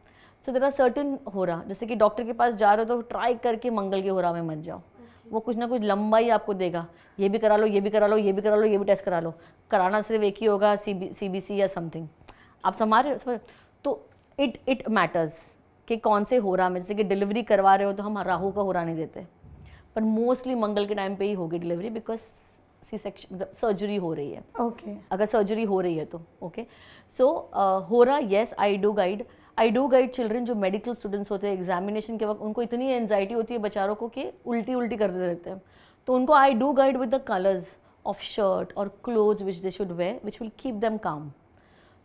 सो देयर आर सर्टेन हो रहा, जैसे कि डॉक्टर के पास जा रहे हो तो ट्राई करके मंगल के हो रहा में मत जाओ। वो कुछ ना कुछ लंबा ही आपको देगा, ये भी करा लो, ये भी करा लो, ये भी करा लो, ये भी टेस्ट करा लो। कराना सिर्फ एक ही होगा, CBC या समथिंग। आप समझ रहे हो? तो इट मैटर्स कि कौन से हो रहा में, जैसे कि डिलीवरी करवा रहे हो तो हम राहु का हो रहा नहीं देते, पर मोस्टली मंगल के टाइम पे ही होगी delivery, because C section surgery हो रही है। ओके अगर सर्जरी हो रही है तो ओके। सो हो रहा, yes I do guide children जो मेडिकल स्टूडेंट्स होते हैं, एग्जामिनेशन के वक्त उनको इतनी एंजाइटी होती है बेचारों को कि उल्टी करते रहते हैं, तो उनको I do guide with the colours of shirt और clothes which they should wear which will keep them calm.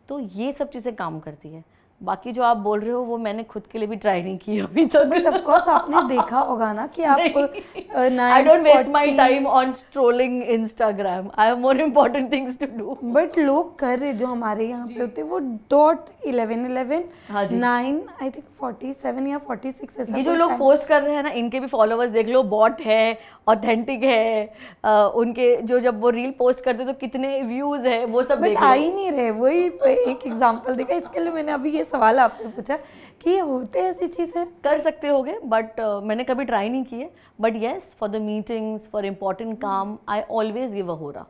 तो ये सब चीज़ें काम करती है। बाकी जो आप बोल रहे हो वो मैंने खुद के लिए भी ट्राई नहीं की अभी तक। बट ऑफ कोर्स आपने देखा होगा ना कि आप I don't waste my time on strolling Instagram, I have more important things to do. But लोग कर रहे जो हमारे यहाँ पे होते वो .11 हाँ जी। 9 आई थिंक 47 या 46 ऐसा ये जो लोग पोस्ट कर रहे हैं ना, इनके भी फॉलोअर्स देख लो, बॉट है, ऑथेंटिक है, उनके जो जब वो रील पोस्ट करते तो कितने व्यूज है वो सब देख बट लो। आ ही नहीं रहे। वही एक एग्जांपल देखा, इसके लिए मैंने अभी ये सवाल आपसे पूछा कि ये होते ऐसी चीज़ें। कर सकते होगे बट मैंने कभी ट्राई नहीं किए। But yes, for the meetings, for important काम, आई ऑलवेज गिव अ होरा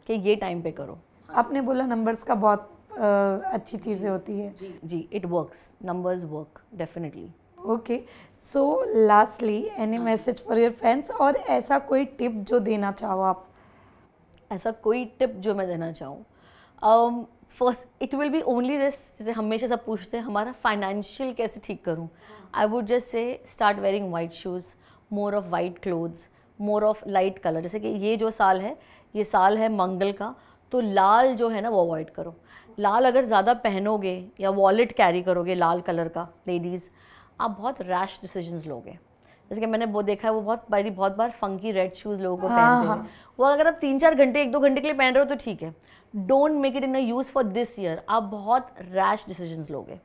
कि ये टाइम पे करो। आपने बोला नंबर्स का बहुत अच्छी चीज़ें होती है। जी, it works, numbers work definitely. Okay, so lastly any message for your fans, और ऐसा कोई टिप जो देना चाहो आप? ऐसा कोई टिप जो मैं देना चाहूँ, first it will B only this, जैसे हमेशा सब पूछते हैं हमारा फाइनेंशियल कैसे ठीक करूँ। आई would just say start wearing white shoes, more of white clothes, more of light colour. जैसे कि ये जो साल है, ये साल है मंगल का, तो लाल जो है ना वो अवॉइड करो। लाल अगर ज़्यादा पहनोगे या वॉलेट कैरी करोगे लाल कलर का, लेडीज़, आप बहुत रैश डिसीजंस लोगे। जैसे कि मैंने वो देखा है, वो बहुत बार फंकी रेड शूज़ लोगों को पहनते हैं। वो अगर आप 3-4 घंटे 1-2 घंटे के लिए पहन रहे हो तो ठीक है, don't make it in a use for this year. आप बहुत रैश डिसीजंस लोगे,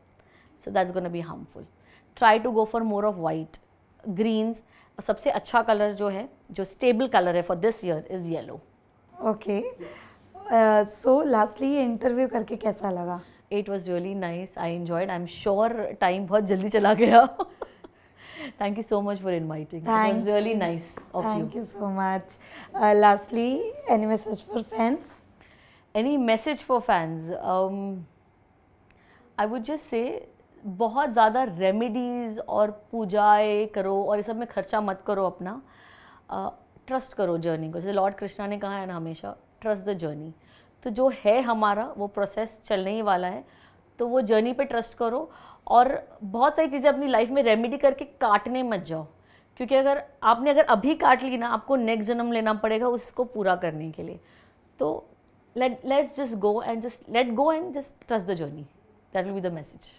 so that's gonna be harmful. Try to go for more of white, greens. सबसे अच्छा कलर जो है, जो स्टेबल कलर है for this year is yellow. Okay, so lastly ये इंटरव्यू करके कैसा लगा? It was really nice. I enjoyed. I'm sure time बहुत जल्दी चला गया. Thank you so much for inviting. It was really nice of you. Thank you so much. Lastly, any message for fans? Any message for fans? I would just say बहुत ज़्यादा remedies और पूजाएँ करो और ये सब में खर्चा मत करो अपना। ट्रस्ट करो जर्नी को, जैसे लॉर्ड कृष्णा ने कहा है ना हमेशा, ट्रस्ट द जर्नी। तो जो है हमारा वो प्रोसेस चलने ही वाला है, तो वो जर्नी पे ट्रस्ट करो। और बहुत सारी चीज़ें अपनी लाइफ में रेमेडी करके काटने मत जाओ, क्योंकि अगर अभी काट ली ना, आपको नेक्स्ट जन्म लेना पड़ेगा उसको पूरा करने के लिए। तो let's just go and just trust the journey. That will be the message.